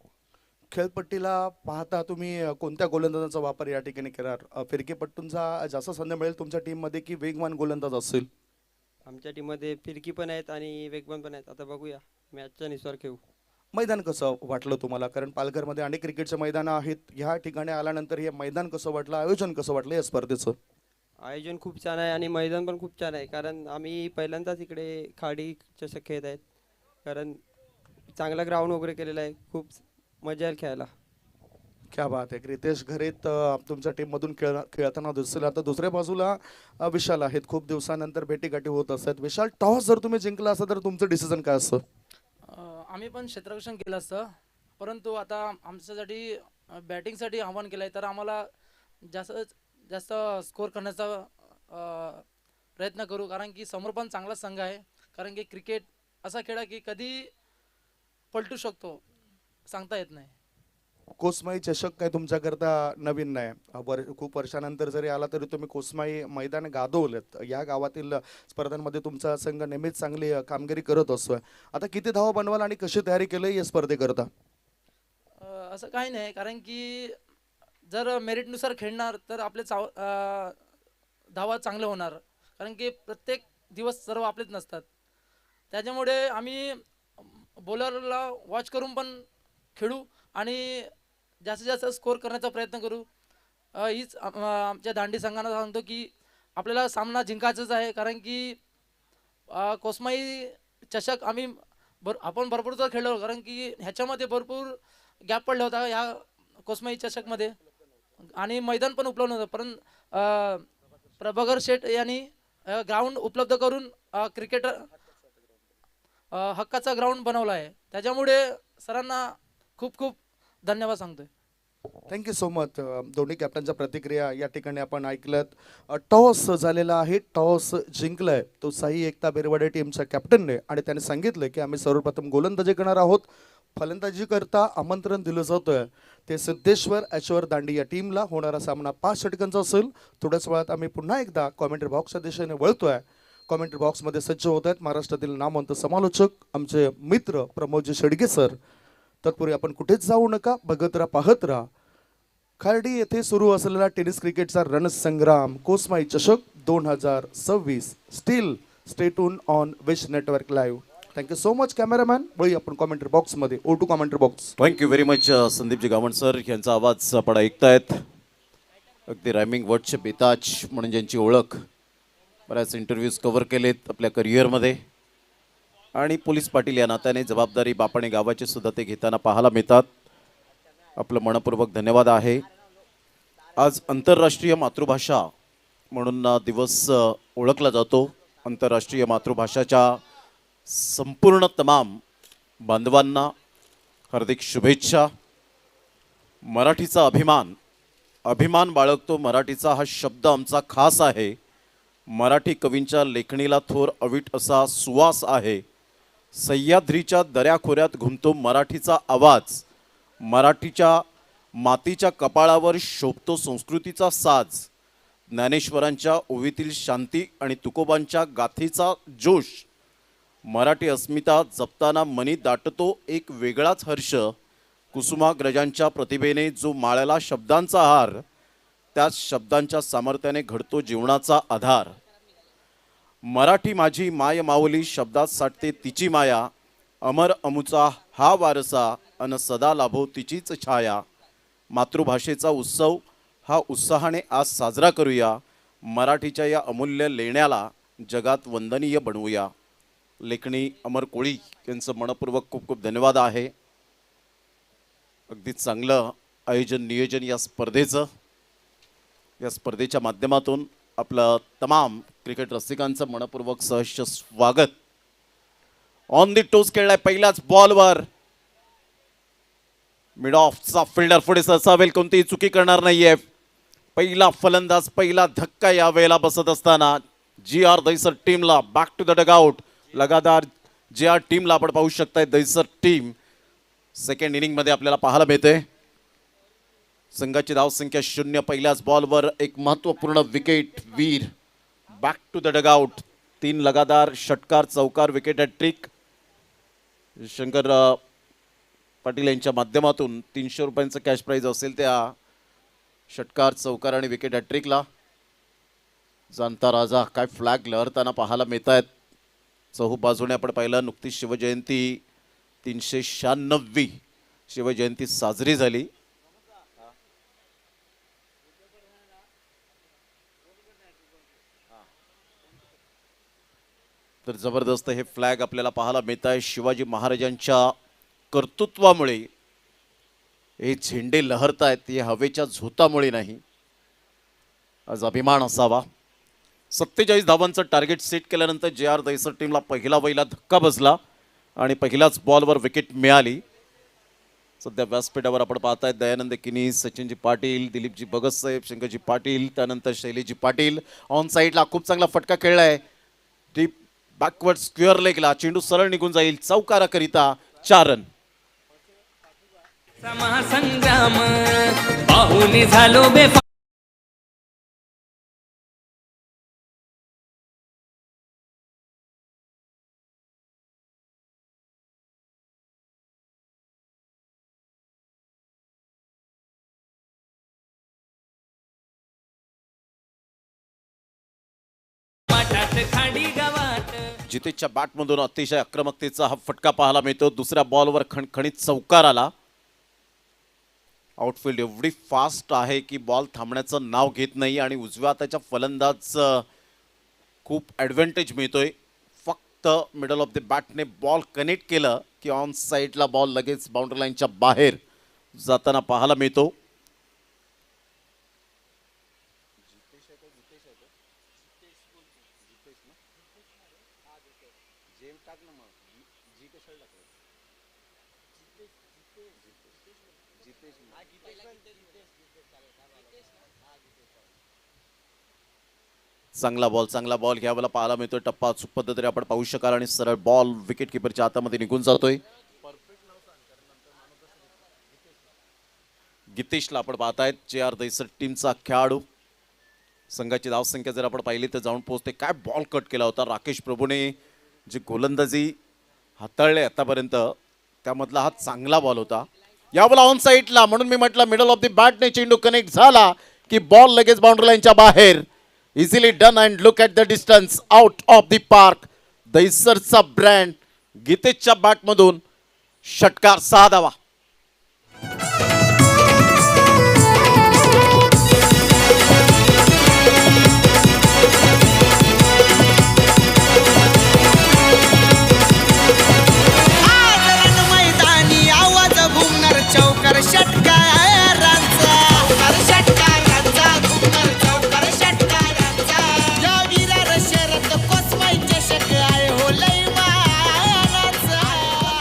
[SPEAKER 3] खेळपट्टीला पाहता तुम्ही कोणत्या गोलंदाजांचा वापर या ठिकाणी करणार? फिरकीपट्टूंचा जास्त संधी मिळेल तुमच्या टीममध्ये की वेगवान गोलंदाज असेल?
[SPEAKER 6] आमच्या टीममध्ये फिरकी पण आहेत आणि वेगवान पण आहेत. आता बघूया, मॅचच्या निसार खेळू.
[SPEAKER 3] मैदान कसं वाटलं तुम्हाला? कारण पालघरमध्ये अनेक क्रिकेटचे मैदानं आहेत. ह्या ठिकाणी आल्यानंतर हे मैदान कसं वाटलं, आयोजन कसं वाटलं या स्पर्धेचं?
[SPEAKER 6] आयोजन खूप छान आहे आणि मैदान पण खूप छान आहे, कारण आम्ही पहिल्यांदाच इकडे खाडी चषक खेळत आहेत. कारण चांगला ग्राउंड वगैरे केलेला आहे, खूप मजा येईल खेळायला.
[SPEAKER 3] क्या बात आहे. रितेश घरेत तुमच्या टीममधून खेळताना दिसेल. आता दुसऱ्या बाजूला विशाल आहेत. खूप दिवसानंतर भेटीगाठी होत असतात. विशाल, टॉस जर तुम्ही जिंकला असता तर तुमचं डिसिजन काय असतं?
[SPEAKER 7] आम्ही पण क्षेत्ररक्षण केलं असतं, परंतु आता आमच्यासाठी बॅटिंगसाठी आव्हान केलं आहे, तर आम्हाला जास्त जास्त स्कोअर करण्याचा प्रयत्न करू, कारण की समोर पण चांगला संघ आहे. कारण की क्रिकेट असा खेळ आहे की कधी पलटू शकतो, सांगता येत नाही.
[SPEAKER 3] कोसमाई चषक काय तुमच्याकरता नवीन नाही. खूप वर्षानंतर जरी आला तरी तुम्ही कोसमाई मैदान गाजवलेत. या गावातील स्पर्धांमध्ये तुमचा संघ नेहमीच चांगली कामगिरी करत असतोय. आता किती धावा बनवाल आणि कशी तयारी केली या स्पर्धेकरता?
[SPEAKER 7] असं काही नाही, कारण की जर मेरिटनुसार खेळणार तर आपले धावा चांगले होणार, कारण की प्रत्येक दिवस सर्व आपलेच नसतात. त्याच्यामुळे आम्ही बॉलरला वॉच करून पण खेळू आणि जास्तीत जास्त स्कोअर करण्याचा प्रयत्न करू. हीच आमच्या दांडी संघांना सांगतो की आपल्याला सामना जिंकायचाच आहे, कारण की कोसमाई चषक आपण भरपूरचा खेळलो, कारण की ह्याच्यामध्ये भरपूर गॅप पडला होता ह्या कोसमाई चषकमध्ये आणि मैदान पण उपलब्ध नव्हतं. पण प्रभाकर शेठ यांनी ग्राउंड उपलब्ध करून क्रिकेटर हक्काचा ग्राउंड बनवला आहे. त्याच्यामुळे सरांना खूप खूप धन्यवाद सांगतोय.
[SPEAKER 3] Thank you so much. दोन्ही कॅप्टनच्या प्रतिक्रिया या ठिकाणी आपण ऐकल्यात. टॉस झालेला आहे, टॉस जिंकलाय तो साई एकता बिरवाडे टीमच्या कॅप्टनने आणि त्याने सांगितलं की आम्ही सर्वप्रथम गोलंदाजी करणार आहोत. फलंदाजी करता आमंत्रण दिलं जातोय ते सिद्धेश्वर याच्यावर दांडी या टीमला. होणारा सामना 5 षटकांचा असेल. थोड्याच वेळात आम्ही पुन्हा एकदा कॉमेंट्री बॉक्सच्या दिशेने वळतोय. कॉमेंट्री बॉक्समध्ये सज्ज होत आहेत महाराष्ट्रातील नामवंत समालोचक आमचे मित्र प्रमोदजी शेडगे सर. तत्पूर्वी आपण कुठेच जाऊ नका, बघत राहा, पाहत राहा. खार्डी येथे सुरू असलेला टेनिस क्रिकेटचा रणसंग्राम कोसमाई चषक 2026 स्टील स्टेटून ऑन विश network live. Thank you so much cameraman. वळी आपण कॉमेंट्री बॉक्समध्ये. O2 commentary box.
[SPEAKER 8] Thank you very much Sandeepji Gawand sir. यांचा आवाज आपण ऐकतायत. अगदी रायमिंग वर्डचे बेताज म्हणून ज्यांची ओळख, बऱ्याच इंटरव्ह्यूज कव्हर केलेत आपल्या करिअरमध्ये आणि पोलीस पाटील या नात्याने जबाबदारी बापाने गावाची सुद्धा ते घेताना पाहायला मिळतात. आपलं मनपूर्वक धन्यवाद आहे. आज आंतरराष्ट्रीय मातृभाषा म्हणून दिवस ओळखला जातो. आंतरराष्ट्रीय मातृभाषाच्या संपूर्ण तमाम बांधवांना हार्दिक शुभेच्छा. मराठीचा अभिमान बाळगतो मराठीचा हा शब्द आमचा खास आहे. मराठी कवींच्या लेखणीला थोर अवीट असा सुवास आहे. सह्याद्रीच्या दऱ्याखोऱ्यात घुमतो मराठीचा आवाज. मराठीच्या मातीच्या कपाळावर शोभतो संस्कृतीचा साज. ज्ञानेश्वरांच्या ओवीतील शांती आणि तुकोबांच्या गाथीचा जोश. मराठी अस्मिता जपताना मनी दाटतो एक वेगळाच हर्ष. कुसुमाग्रजांच्या प्रतिभेने जो माळला शब्दांचा हार, त्याच शब्दांच्या सामर्थ्याने घडतो जीवनाचा आधार. मराठी माझी माय माऊली शब्दात साठते तिची माया. अमर अमुचा हा वारसा अन सदा लाभो तिचीच छाया. मातृभाषेचा उत्सव हा उत्साहाने आज साजरा करूया. मराठीच्या या अमूल्य लेण्याला जगात वंदनीय बनवूया. लेखणी अमर कोळी यांचं मनपूर्वक खूप खूप धन्यवाद आहे. अगदी चांगलं आयोजन नियोजन या स्पर्धेचं. या स्पर्धेच्या माध्यमातून आपलं तमाम क्रिकेट रसिकांचं मनपूर्वक सहर्ष स्वागत. ऑन दी टोस खेळलाय पहिल्याच बॉलवर. मिड ऑफचा फिल्डर पुढे सरसावेल, कोणतीही चुकी करणार नाहीये. पहिला फलंदाज, पहिला धक्का या वेळेला बसत असताना GR दहिसर टीमला बॅक टू द डगआउट. लगातार GR टीमला आपण पाहू शकताय. दहिसर टीम सेकंड इनिंगमध्ये आपल्याला पाहायला मिळते. संघाची धावसंख्या 0. पहिल्याच बॉलवर एक महत्त्वपूर्ण wicket. Veer back to the dugout. 3 लगातार षटकार, चौकार, विकेट हॅट्रिक. शंकर पाटील यांच्या माध्यमातून 300 रुपयांचं कॅश प्राईज असेल त्या षटकार, चौकार आणि विकेट हॅट्रिकला. जाणता राजा काय फ्लॅग लहरताना पाहायला मिळत आहेत. चहू बाजूने आपण पाहिलं नुकतीच शिवजयंती 396वी शिवजयंती साजरी झाली. तर जबरदस्त हे फ्लॅग आपल्याला पाहायला मिळत आहे. शिवाजी महाराजांच्या कर्तृत्वामुळे हे झेंडे लहरत आहेत, हे हवेच्या झोतामुळे नाही. आज अभिमान असावा. 47 धावांचं टार्गेट सेट केल्यानंतर GR दहिसर टीमला पहिला धक्का बसला आणि पहिल्याच बॉलवर विकेट मिळाली. सध्या व्यासपीठावर आपण पाहताय दयानंद किनी, सचिनजी पाटील, दिलीपजी भगतसाहेब, शंकरजी पाटील, त्यानंतर शैलेशजी पाटील. ऑन साईडला खूप चांगला फटका खेळलाय. डीप बॅकवर्ड स्क्वेअर लेगला चेंडू सरळ निघून जाईल. चौकाराकरिता 4 रन.
[SPEAKER 9] संग्राम पाहुनी झालो बे. खाडी गावात
[SPEAKER 8] जितेशच्या बॅटमधून अतिशय आक्रमकतेचा हा फटका पाहायला मिळतो. दुसऱ्या बॉलवर खणखणीत चौकार आला. आउटफील्ड एवढी फास्ट आहे की बॉल थांबण्याचं नाव घेत नाही आणि उजव्या हाताच्या फलंदाज खूप ॲडव्हान्टेज मिळतोय. फक्त मिडल ऑफ द बॅटने बॉल कनेक्ट केलं की ऑन साईडला बॉल लगेच बाउंड्री लाईनच्या बाहेर जाताना पाहायला मिळतो. चांगला बॉल घ्यावाला पाहायला मिळतोय. टप्पा अचूक पद्धतीने आपण पाहू शकाल आणि सरळ बॉल विकेट किपरच्या हातामध्ये निघून जातोय. गितेशला आपण पाहतायत GR दहिसर टीमचा खेळाडू. संघाची धावसंख्या जर आपण पाहिली तर जाऊन पोहोचते. काय बॉल कट केला होता. राकेश प्रभूने जी गोलंदाजी हाताळले आतापर्यंत त्यामधला हा चांगला बॉल होता. यावेळेला ऑन साईडला, म्हणून मी म्हटलं मिडल ऑफ द बॅटने चेंडू कनेक्ट झाला की बॉल लगेच बाउंड्री लाईनच्या बाहेर. Easily done and look at the distance out of the park. दहिसरचा ब्रँड गीतेशच्या बॅटमधून षटकार 6 धावा.
[SPEAKER 9] मैदानी आवाज घुमणार चौकार षटकारांचा. षटकारांचा घुमणार चौकार षटकारांचा. या वीरार शरद कोसमाई चषक आहे हो लय महाराजा.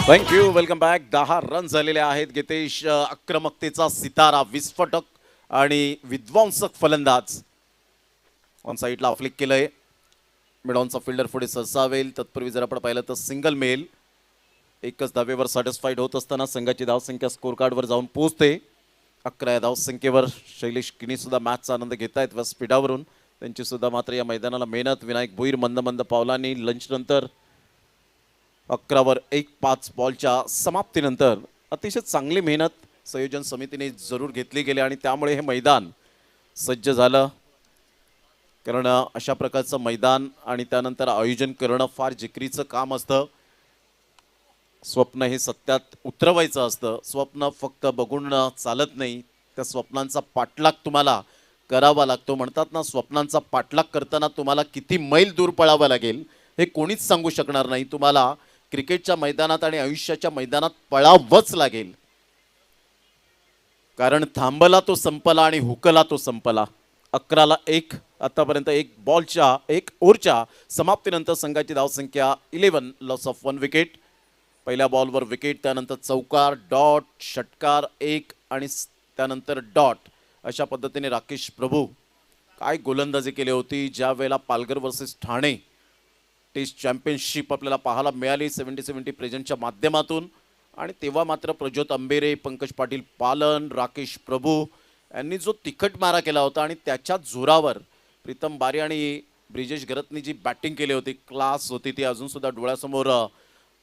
[SPEAKER 8] थँक्यू. Welcome back. 10 रन झालेले आहेत. गितेश आक्रमकतेचा सितारा, विस्फोटक आणि विध्वंसक फलंदाज. ऑन साईडला फ्लिक केलंय. मिडॉनचा फिल्डर पुढे सरसावेल. तत्पूर्वी जर आपण पाहिलं तर सिंगल मेल. एकच धावेवर सॅटिस्फाईड होत असताना संघाची धावसंख्या स्कोर कार्डवर जाऊन पोहोचते. 11 या धावसंख्येवर शैलेश किनी सुद्धा मॅचचा आनंद घेत आहेत व्यासपीठावरून. त्यांची सुद्धा मात्र या मैदानाला मेहनत. विनायक भोईर मंद पावलांनी लंचनंतर 11वर 1 5 बॉलच्या समाप्तीनंतर अतिशय चांगली मेहनत संयोजन समितीने जरूर घेतली गेली आणि त्यामुळे हे मैदान सज्ज झालं. कारण अशा प्रकारचं मैदान आणि त्यानंतर आयोजन करणं फार जिकरीचं काम असतं. स्वप्न हे सत्यात उतरवायचं असतं. स्वप्न फक्त बघून चालत नाही, त्या स्वप्नांचा पाठलाग तुम्हाला करावा लागतो. म्हणतात ना, स्वप्नांचा पाठलाग करताना तुम्हाला किती मैल दूर पळावं लागेल हे कोणीच सांगू शकणार नाही. तुम्हाला क्रिकेटच्या मैदानात आणि आयुष्याच्या मैदानात पळावंच लागेल, कारण थांबला तो संपला आणि हुकला तो संपला. 11-1 आतापर्यंत एक ओव्हरच्या समाप्तीनंतर संघाची धावसंख्या 11, लॉस ऑफ 1 विकेट. पहिल्या बॉलवर विकेट, त्यानंतर चौकार, डॉट, षटकार 1 आणि त्यानंतर डॉट. अशा पद्धतीने राकेश प्रभू काय गोलंदाजी केली होती. ज्या वेळेला Palghar versus Thane test championship आपल्याला पाहायला मिळाली 70-70 प्रेझेंटच्या माध्यमातून, आणि तेव्हा मात्र प्रज्योत अंबेरे, पंकज पाटील पालन, राकेश प्रभू यांनी जो तिखट मारा केला होता आणि त्याच्या जोरावर प्रीतम बारी आणि ब्रिजेश गरतनी जी बॅटिंग केली होती, क्लास होती ती, अजूनसुद्धा डोळ्यासमोर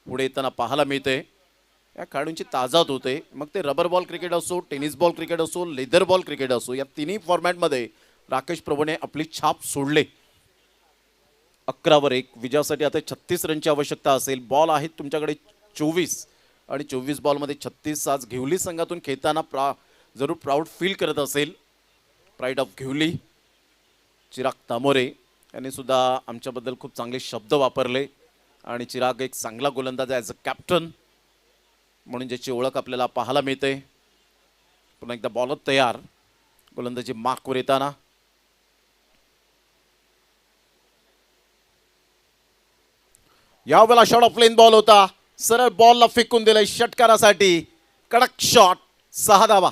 [SPEAKER 8] पुढे येताना पाहायला मिळते. या खेळाडूंची ताजात होते. मग ते रबर बॉल क्रिकेट असो, टेनिस बॉल क्रिकेट असो, लेदर बॉल क्रिकेट असो, या तिन्ही फॉर्मॅटमध्ये राकेश प्रभूने आपली छाप सोडले. 11-1 विजयासाठी आता 36 रनची आवश्यकता असेल. बॉल आहेत तुमच्याकडे 24 आणि 24 बॉलमध्ये 36. आज घेवली संघातून खेळताना जरूर प्राऊड फील करत असेल. Pride of Ghevli. चिराग तामोरे यांनी सुद्धा आमच्याबद्दल खूप चांगले शब्द वापरले, आणि चिराग एक चांगला गोलंदाज ॲज अ कॅप्टन म्हणून ज्याची ओळख आपल्याला पाहायला मिळते. पुन्हा एकदा बॉलर तयार, गोलंदाजी मार्कवर येताना. यावेळेला शॉट ऑफ प्लेन बॉल होता, सरळ बॉलला फेकून दिलंय षटकारासाठी. कडक शॉट, 6 धावा.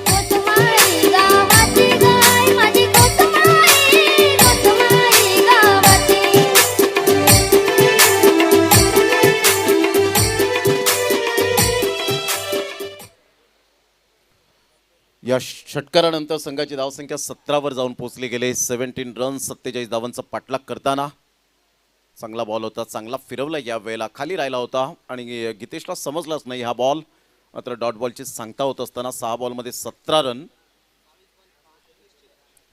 [SPEAKER 4] कोसमाळी गावाची गाय माझी, कोसमाळी गावाची.
[SPEAKER 8] या षटकारानंतर संघाची धावसंख्या 17वर जाऊन पोहोचली गेले. 17 रन्स, 47 धावांचा पाठलाग करताना. चांगला बॉल होता, चांगला फिरवला, या वेळेला खाली राहिला होता आणि गीतेशला समजलाच नाही हा बॉल. मात्र डॉट बॉलची सांगता होत असताना 6 बॉलमध्ये 17 रन.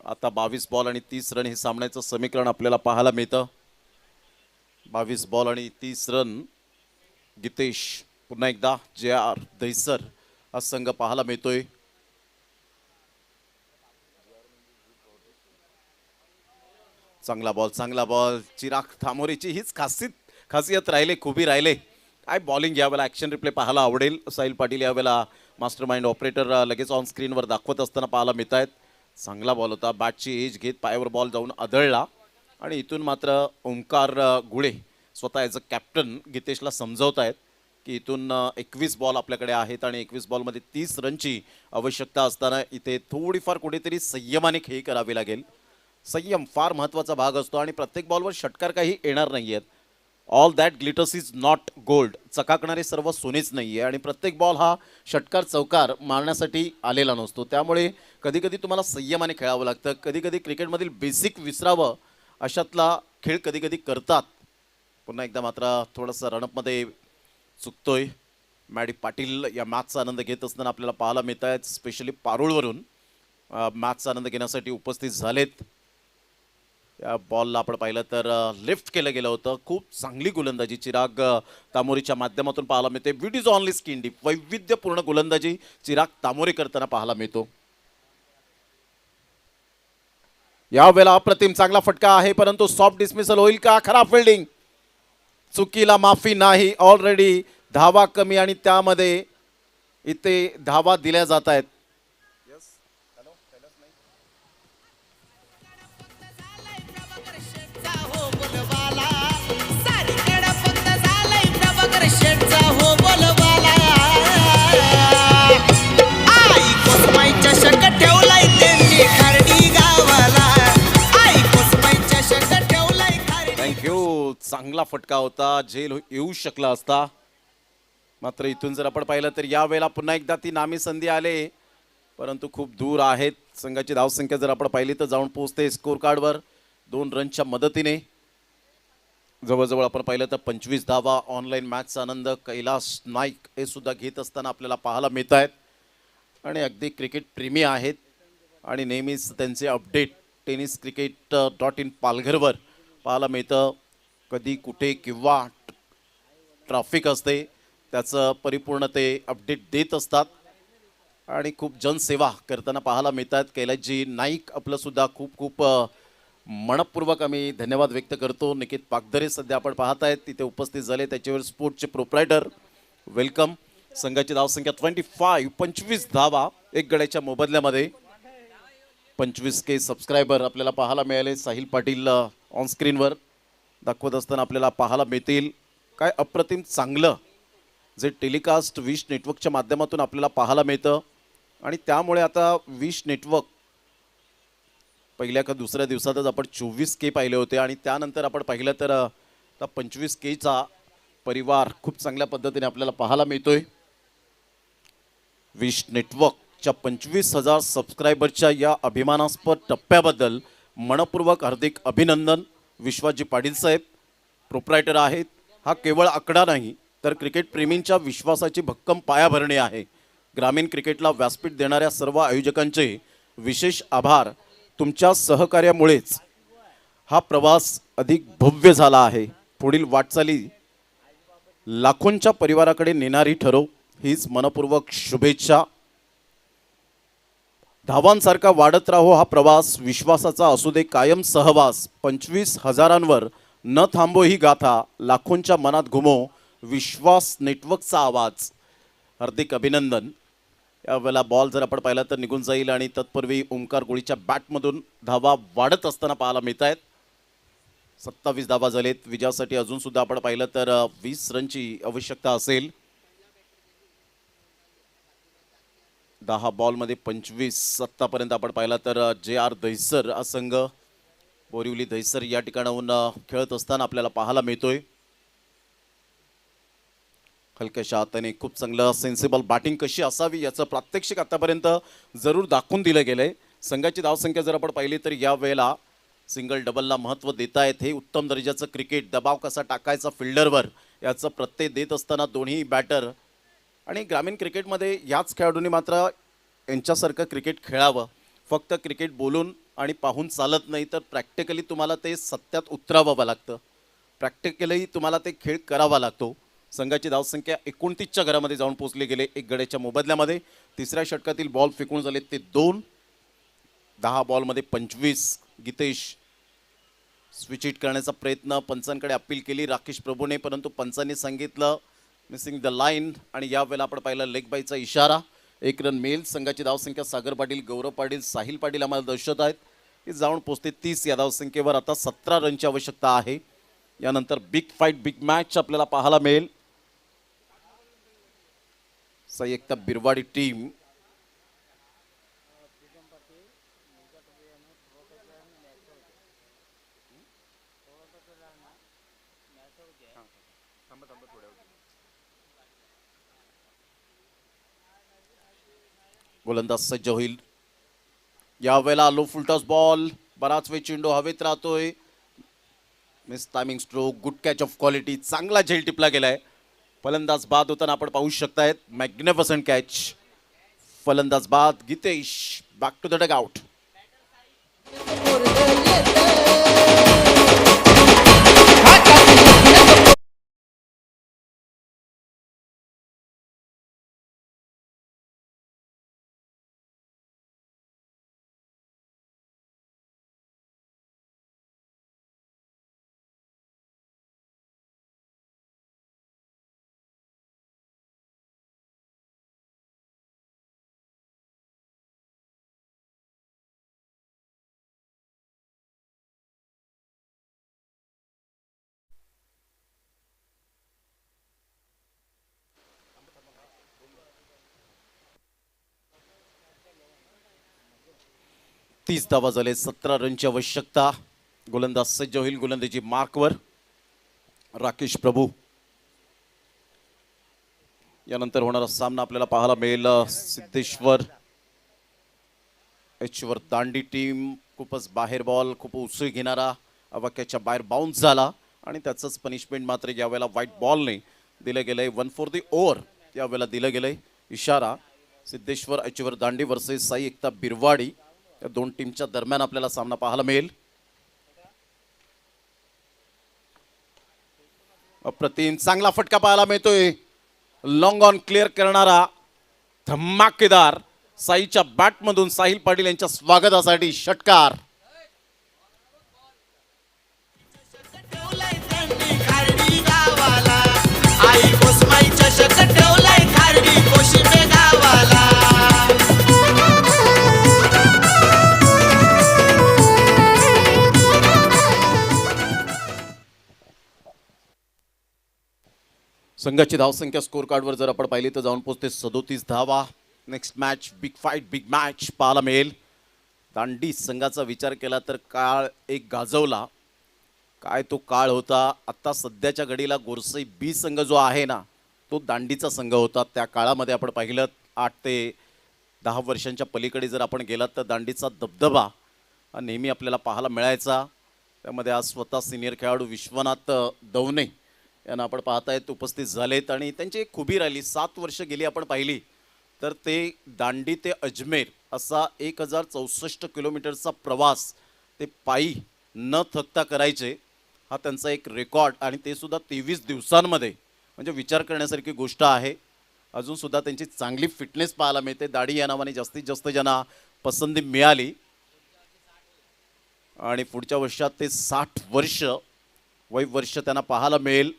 [SPEAKER 8] आता 22 बॉल आणि 30 रन हे सामन्याचं समीकरण आपल्याला पाहायला मिळतं. 22 बॉल आणि 30 रन. गीतेश, पुन्हा एकदा JR दहिसर हा संघ पाहायला मिळतोय. चांगला बॉल, चांगला बॉल. चिराग तामोरेची हीच खासियत राहिले, खूबी राहिले. काय बॉलिंग यावेळेला ॲक्शन रिप्ले पाहायला आवडेल. साहिल पाटील यावेळेला मास्टर माइंड ऑपरेटर लगेच ऑन स्क्रीनवर दाखवत असताना पाहायला मिळत आहेत. चांगला बॉल होता, बॅटची एज घेत पायावर बॉल जाऊन आदळला, आणि इथून मात्र ओंकार गुळे स्वतः ॲज अ कॅप्टन गीतेशला समजवत आहेत की इथून 21 बॉल आपल्याकडे आहेत आणि 21 बॉलमध्ये 30 रनची आवश्यकता असताना इथे थोडीफार कुठेतरी संयमाने खेळी करावी लागेल. संयम फार महत्त्वाचा भाग असतो, आणि प्रत्येक बॉलवर षटकार काही येणार नाही आहेत. All that glitters is not gold. चकाकणारे सर्व सोनेच नाही आहे, आणि प्रत्येक बॉल हा षटकार चौकार मारण्यासाठी आलेला नसतो. त्यामुळे कधीकधी तुम्हाला संयमाने खेळावं लागतं. कधीकधी क्रिकेटमधील बेसिक विसरावं अशातला खेळ कधीकधी करतात. पुन्हा एकदा मात्र थोडंसं रनअपमध्ये चुकतोय. मॅडी पाटील या मॅचचा आनंद घेत असताना आपल्याला पाहायला मिळत आहेत. स्पेशली पारुळवरून मॅचचा आनंद घेण्यासाठी उपस्थित झालेत. या बॉलला आपण पाहिलं तर लिफ्ट केलं गेलं होतं. खूप चांगली गोलंदाजी चिराग तामोरेच्या माध्यमातून पाहायला मिळते. विट इज ऑनली स्किन डीप. वैविध्यपूर्ण गोलंदाजी चिराग तामोरे करताना पाहायला मिळतो. यावेळेला अप्रतिम चांगला फटका आहे, परंतु सॉफ्ट डिसमिसल होईल का? खराब फिल्डिंग. चुकीला माफी नाही. ऑलरेडी धावा कमी, आणि त्यामध्ये इथे धावा दिल्या जात आहेत. थँक्यू. चांगला फटका होता, झेल येऊ शकला असता. मात्र इथून जर आपण पाहिलं तर यावेळेला पुन्हा एकदा ती नामी संधी आले, परंतु खूप दूर आहेत. संघाची धावसंख्या जर आपण पाहिली तर जाऊन पोहोचते स्कोर कार्डवर 2 रनच्या मदतीने. जवळजवळ आपण पाहिलं तर 25 धावा. ऑनलाईन मॅचचा आनंद कैलास नाईक हे सुद्धा घेत असताना आपल्याला पाहायला मिळत आहेत, आणि अगदी क्रिकेट प्रेमी आहेत, आणि नेहमीच त्यांचे अपडेट tenniscricket.in पालघरवर पाहायला मिळतं. कधी कुठे किंवा ट्रॅफिक असते त्याचं परिपूर्ण ते अपडेट देत असतात आणि खूप जनसेवा करताना पाहायला मिळतात. कैलासजी नाईक आपलं सुद्धा खूप खूप मनपूर्वक आम्ही धन्यवाद व्यक्त करतो. निकेत पागदरे सध्या आपण पाहत आहेत तिथे उपस्थित झाले, त्याच्यावर स्पोर्टचे प्रोप्रायटर वेलकम. संघाची धावसंख्या 25 धावा एक गड्याच्या मोबदल्यामध्ये. 25K सबस्क्रायबर आपल्याला पाहायला मिळाले. साहिल पाटील ऑन स्क्रीनवर दाखवत असताना आपल्याला पाहायला मिळतील. काय अप्रतिम चांगलं जे टेलिकास्ट विश नेटवर्कच्या माध्यमातून आपल्याला पाहायला मिळतं आणि त्यामुळे आता विश नेटवर्क पहिल्या का दुसऱ्या दिवसातच आपण 24K पाहिले होते आणि त्यानंतर आपण पाहिलं तर आता 25Kचा परिवार खूप चांगल्या पद्धतीने आपल्याला पाहायला मिळतोय. विश नेटवर्कच्या 25,000 सबस्क्रायबरच्या या अभिमानास्पद टप्प्याबद्दल मनपूर्वक हार्दिक अभिनंदन. विश्वाजी पाटील साहेब प्रोप्रायटर आहेत. हा केवळ आकडा नाही तर क्रिकेट प्रेमींच्या विश्वासाची भक्कम पायाभरणी आहे. ग्रामीण क्रिकेटला व्यासपीठ देणाऱ्या सर्व आयोजकांचे विशेष आभार. तुमच्या सहकार्यामुळेच हा प्रवास अधिक भव्य झाला आहे. पुढील वाटचाली लाखोंच्या परिवाराकडे नेणारी ठरो हीच मनपूर्वक शुभेच्छा. धावांसारखा वाढत राहो हा प्रवास, विश्वासाचा असू दे कायम सहवास. 25,000 न थांबो ही गाथा, लाखोंच्या मनात घुमो विश्वास नेटवर्कचा आवाज. हार्दिक अभिनंदन. यावेळेला बॉल जर आपण पाहिला तर निघून जाईल आणि तत्पूर्वी ओंकार कोळीच्या बॅटमधून धावा वाढत असताना पाहायला मिळत आहेत. 27 धावा झालेत. विजयासाठी अजून सुद्धा आपण पाहिलं तर 20 रनची आवश्यकता असेल. 10 बॉलमध्ये 25 आत्तापर्यंत आपण पाहिला तर JR दहिसर हा संघ बोरिवली दहिसर या ठिकाणाहून खेळत असताना आपल्याला पाहायला मिळतोय. हलक्याशा हाताने खूप चांगलं सेन्सिबल बॅटिंग कशी असावी याचं प्रात्यक्षिक आतापर्यंत जरूर दाखवून दिलं गेलंय. संघाची धावसंख्या जर आपण पाहिली तर या वेळेला सिंगल डबलला महत्त्व देता येत. हे उत्तम दर्जाचं क्रिकेट, दबाव कसा टाकायचा फिल्डरवर याचं प्रत्यय देत असताना दोन्ही बॅटर आणि ग्रामीण क्रिकेटमध्ये याच खेळाडूंनी मात्र यांच्यासारखं क्रिकेट खेळावं. फक्त क्रिकेट बोलून आणि पाहून चालत नाही तर प्रॅक्टिकली तुम्हाला ते सत्यात उतरावं लागतं. प्रॅक्टिकली तुम्हाला ते खेळ करावा लागतो. संघाची धावसंख्या 29च्या घरामध्ये जाऊन पोहोचले गेले एक गड्याच्या मोबदल्यामध्ये. तिसऱ्या षटकातील बॉल फेकून झाले ते 2. 10 बॉलमध्ये 25. गीतेश स्विच हिट करण्याचा प्रयत्न, पंचांकडे अपील केली राकेश प्रभूने, परंतु पंचांनी सांगितलं मिसिंग द लाईन आणि यावेळेला आपण पाहिलं लेग बायचा इशारा. 1 रन मिळेल. संघाची धावसंख्या सागर पाटील, गौरव पाटील, साहिल पाटील आम्हाला दर्शवत आहेत की जाऊन पोचते 30 या धावसंख्येवर. आता 17 रनची आवश्यकता आहे. यानंतर बिग फाईट, बिग मॅच आपल्याला पाहायला मिळेल. संयुक्त बिरवाडी टीम गोलंदाज सज्ज होईल. यावेळेला लो फुलटॉस बॉल, बराच वेळ चेंडू हवेत राहतोय. Miss timing stroke, good catch of quality, चांगला झेल टिपला गेलाय. फलंदाज बाद होताना आपण पाहू शकतायत. Magnificent catch. फलंदाज बाद. Geetesh back to the dugout. तीस धावा झाले. 17 रनची आवश्यकता. गोलंदाज सज्ज होईल. गोलंदाजी मार्कवर राकेश प्रभू. यानंतर होणारा सामना आपल्याला पाहायला मिळेल सिद्धेश्वर एचवर दांडी टीम. खूपच बाहेर बॉल, खूप उसळी घेणारा आवाक्याच्या बाहेर बाउन्स झाला आणि त्याचंच पनिशमेंट मात्र यावेळेला व्हाईट बॉलने दिलं गेलंय. 1 फॉर द ओव्हर यावेळेला दिलं गेलंय. इशारा सिद्धेश्वर एचवर दांडी वर्सेस साई एकता बिरवाडी या दोन टीमच्या दरम्यान आपल्याला सामना पाहायला मिळेल. अप्रतिम चांगला फटका पाहायला मिळतोय. लॉंग ऑन क्लिअर करणारा धमाकेदार साईच्या बॅटमधून साहिल पाटील यांच्या स्वागतासाठी षटकार.
[SPEAKER 9] ठेवलाय त्यांनी खारडी गावाला, आई कोसमाई चषक ठेवलाय खारडी कोशिंबे गावाला.
[SPEAKER 8] संघाची धावसंख्या स्कोर कार्डवर जर आपण पाहिली तर जाऊन पोहोचते 37 धावा. Next match big fight big match पाहायला मिळेल. दांडी संघाचा विचार केला तर काळ एक गाजवला. काय तो काळ होता. आत्ता सध्याच्या घडीला गोरसई बी संघ जो आहे ना तो दांडीचा संघ होता. त्या काळामध्ये आपण पाहिलं 8 ते 10 वर्षांच्या पलीकडे जर आपण गेलात तर दांडीचा दबदबा हा नेहमी आपल्याला पाहायला मिळायचा. त्यामध्ये आज स्वतः सिनियर खेळाडू विश्वनाथ दवणे यांना आपण पाहतायत उपस्थित झालेत आणि त्यांची एक खुबी राहिली. 7 वर्ष गेली आपण पाहिली तर ते दांडी ते अजमेर असा 1064 किलोमीटरचा प्रवास ते पायी न थकता करायचे. हा त्यांचा एक रेकॉर्ड आणि ते सुद्धा 23 दिवसांमध्ये, म्हणजे विचार करण्यासारखी गोष्ट आहे. अजूनसुद्धा त्यांची चांगली फिटनेस पाहायला मिळते. दाढी या नावाने जास्तीत जास्त ज्यांना पसंती मिळाली आणि पुढच्या वर्षात ते 60 वर्ष वय वर्ष त्यांना पाहायला मिळेल.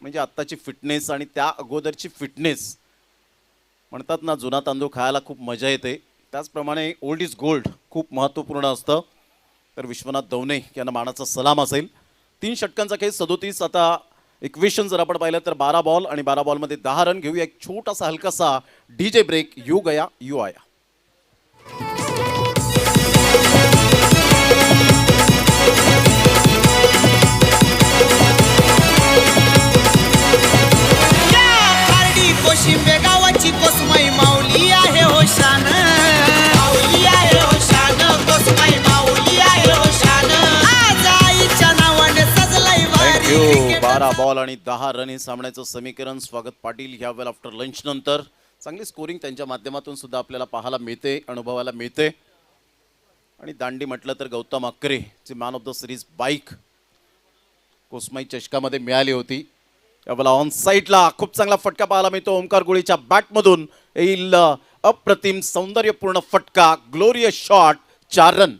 [SPEAKER 8] म्हणजे आत्ताची फिटनेस आणि त्या अगोदरची फिटनेस, म्हणतात ना जुना तांदूळ खायला खूप मजा येते, त्याचप्रमाणे ओल्ड इज गोल्ड खूप महत्त्वपूर्ण असतं. तर विश्वनाथ दवणे यांना मानाचा सलाम असेल. 3 षटकांचा खेळ 37. आता इक्वेशन जर आपण पाहिलं तर 12 बॉल आणि 12 बॉलमध्ये 10 रन. घेऊया एक छोटासा हलकासा डीजे ब्रेक. यू गया यू आया.
[SPEAKER 9] खारडी कोशिंबे गावाची कोसमाई माऊली आहे हो शान, माऊली आहे हो शान, कोसमाई माऊली आहे हो शान. आज आईच्या नावाने सजलाय
[SPEAKER 8] थँक्यू.
[SPEAKER 9] वारी.
[SPEAKER 8] 12 बॉल आणि 10 रन हे सामन्याचं समीकरण. स्वागत पाटील ह्या वेळ आफ्टर लंच नंतर चांगली स्कोरिंग त्यांच्या माध्यमातून सुद्धा आपल्याला पाहायला मिळते, अनुभवायला मिळते. आणि दांडी म्हटलं तर गौतम अक्रे ची man of the series bike Kosmai चषकामध्ये मिळाली होती. यावेळेला ऑन साईडला खूप चांगला फटका पाहायला मिळतो. ओमकार गोळीच्या बॅटमधून येईल अप्रतिम सौंदर्यपूर्ण फटका. Glorious shot. 4 रन.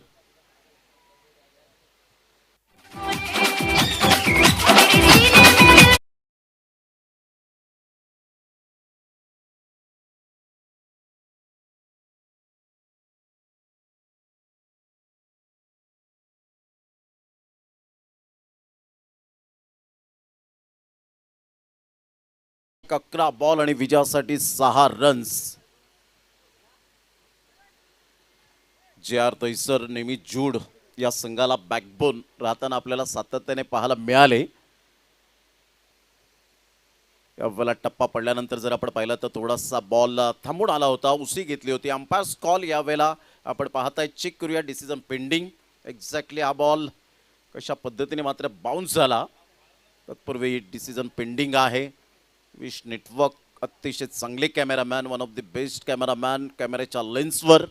[SPEAKER 8] एक 11 बॉल आणि विजयासाठी 6 रन्स. जे आर तैसर नेहमी जूड या संघाला बॅकबोन राहताना आपल्याला सातत्याने पाहायला मिळाले. यावेळेला टप्पा पडल्यानंतर जर आपण पाहिलं तर थोडासा बॉल थांबून आला होता, उसळी घेतली होती. अंपायर्स कॉल यावेळेला आपण पाहताय. चेक करूया. Decision pending. एक्झॅक्टली हा बॉल कशा पद्धतीने मात्र बाउन्स झाला तत्पूर्वी डिसिजन पेंडिंग आहे. विश नेटवर्क अतिशय चांगले cameraman, one of the best cameraman, कॅमेऱ्याच्या लेन्सवर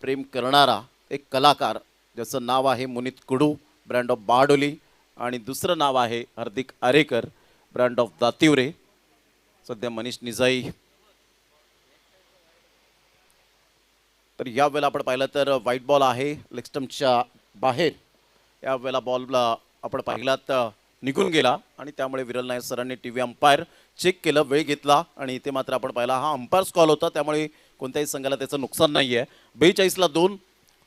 [SPEAKER 8] प्रेम करणारा एक कलाकार ज्याचं नाव आहे मुनीत कुडू, ब्रँड ऑफ बारडोली, आणि दुसरं नाव आहे हार्दिक आरेकर, ब्रँड ऑफ दातिवरे. सध्या मनीष निजाई. तर यावेळेला आपण पाहिलं तर व्हाईट बॉल आहे लेग स्टंपच्या बाहेर. यावेळेला बॉलला आपण पाहिला तर निघून गेला आणि त्यामुळे विरल नायर सरांनी टी व्ही अंपायर चेक केलं, वेळ घेतला आणि इथे मात्र आपण पाहिला हा अंपायर्स कॉल होता, त्यामुळे कोणत्याही संघाला त्याचं नुकसान नाही आहे. 42ला 2.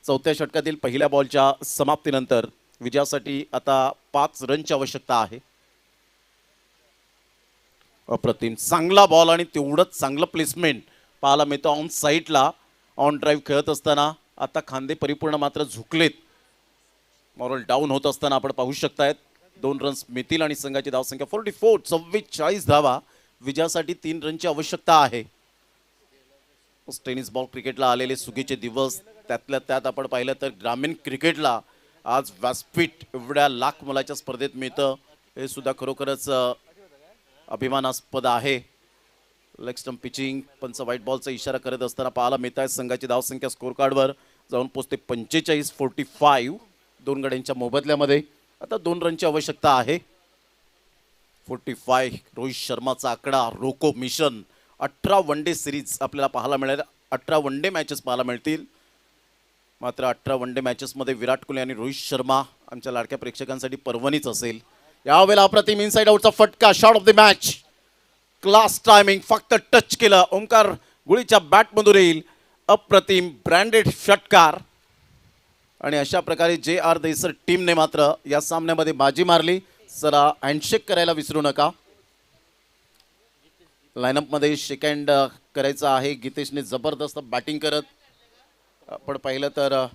[SPEAKER 8] चौथ्या षटकातील पहिल्या बॉलच्या समाप्तीनंतर विजयासाठी आता 5 रनची आवश्यकता आहे. अप्रतिम चांगला बॉल आणि तेवढंच चांगलं प्लेसमेंट पाहायला मिळतं ऑन साईडला. ऑन ड्राईव्ह खेळत असताना आता खांदे परिपूर्ण मात्र झुकलेत. मॉरल डाऊन होत असताना आपण पाहू शकतायत. 2 रन्स मिळतील आणि संघाची धावसंख्या 44. 44 धावा. विजयासाठी 3 रनची आवश्यकता आहे. टेनिस बॉल क्रिकेटला आलेले सुगीचे दिवस, त्यातल्या त्यात आपण पाहिलं तर ग्रामीण क्रिकेटला आज व्यासपीठ एवढ्या लाख मुलाच्या स्पर्धेत मिळतं, हे सुद्धा खरोखरच अभिमानास्पद आहे. Leg stump pitching. पंच व्हाईट बॉलचा इशारा करत असताना पाहायला मिळत आहे. संघाची धावसंख्या स्कोर कार्डवर जाऊन पोचते 45. 45. 2 गड्यांच्या मोबदल्यामध्ये आता 2 रनची आवश्यकता आहे. 45 रोहित शर्माचा आकडा. रोको मिशन 18 वन डे सिरीज आपल्याला पाहायला मिळेल. 18 वन डे मॅचेस पाहायला मिळतील. मात्र 18 वन डे मॅचेसमध्ये विराट कोहली आणि रोहित शर्मा आमच्या लाडक्या प्रेक्षकांसाठी पर्वणीच असेल. यावेळेला अप्रतिम इनसाइड आउटचा फटका. Shot of the match. Class timing. फक्त टच केलं. ओंकार गुळीच्या बॅटमधून येईल अप्रतिम ब्रँडेड षटकार. आणि अशा प्रकारे JR दहिसर टीमने मात्र या सामन्यामध्ये बाजी मारली. जरा हँडशेक करायला विसरू नका. लाईनअपमध्ये सेकंड करायचा आहे. गीतेशने जबरदस्त बॅटिंग करत आपण पाहिलं तर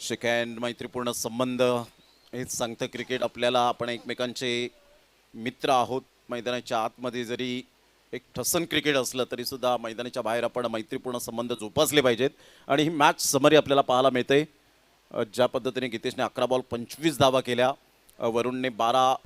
[SPEAKER 8] सेकंड मैत्रीपूर्ण संबंध हेच सांगतं क्रिकेट आपल्याला. आपण एकमेकांचे मित्र आहोत. मैदानाच्या आतमध्ये जरी एक ठसन क्रिकेट असलं तरी सुद्धा मैदानाच्या बाहेर आपण मैत्रीपूर्ण संबंध जोपासले पाहिजेत. आणि ही मॅच समरी आपल्याला पाहायला मिळते. ज्या पद्धतीने गीतेशने 11 बॉल 25 धावा केल्या, वरुणने 12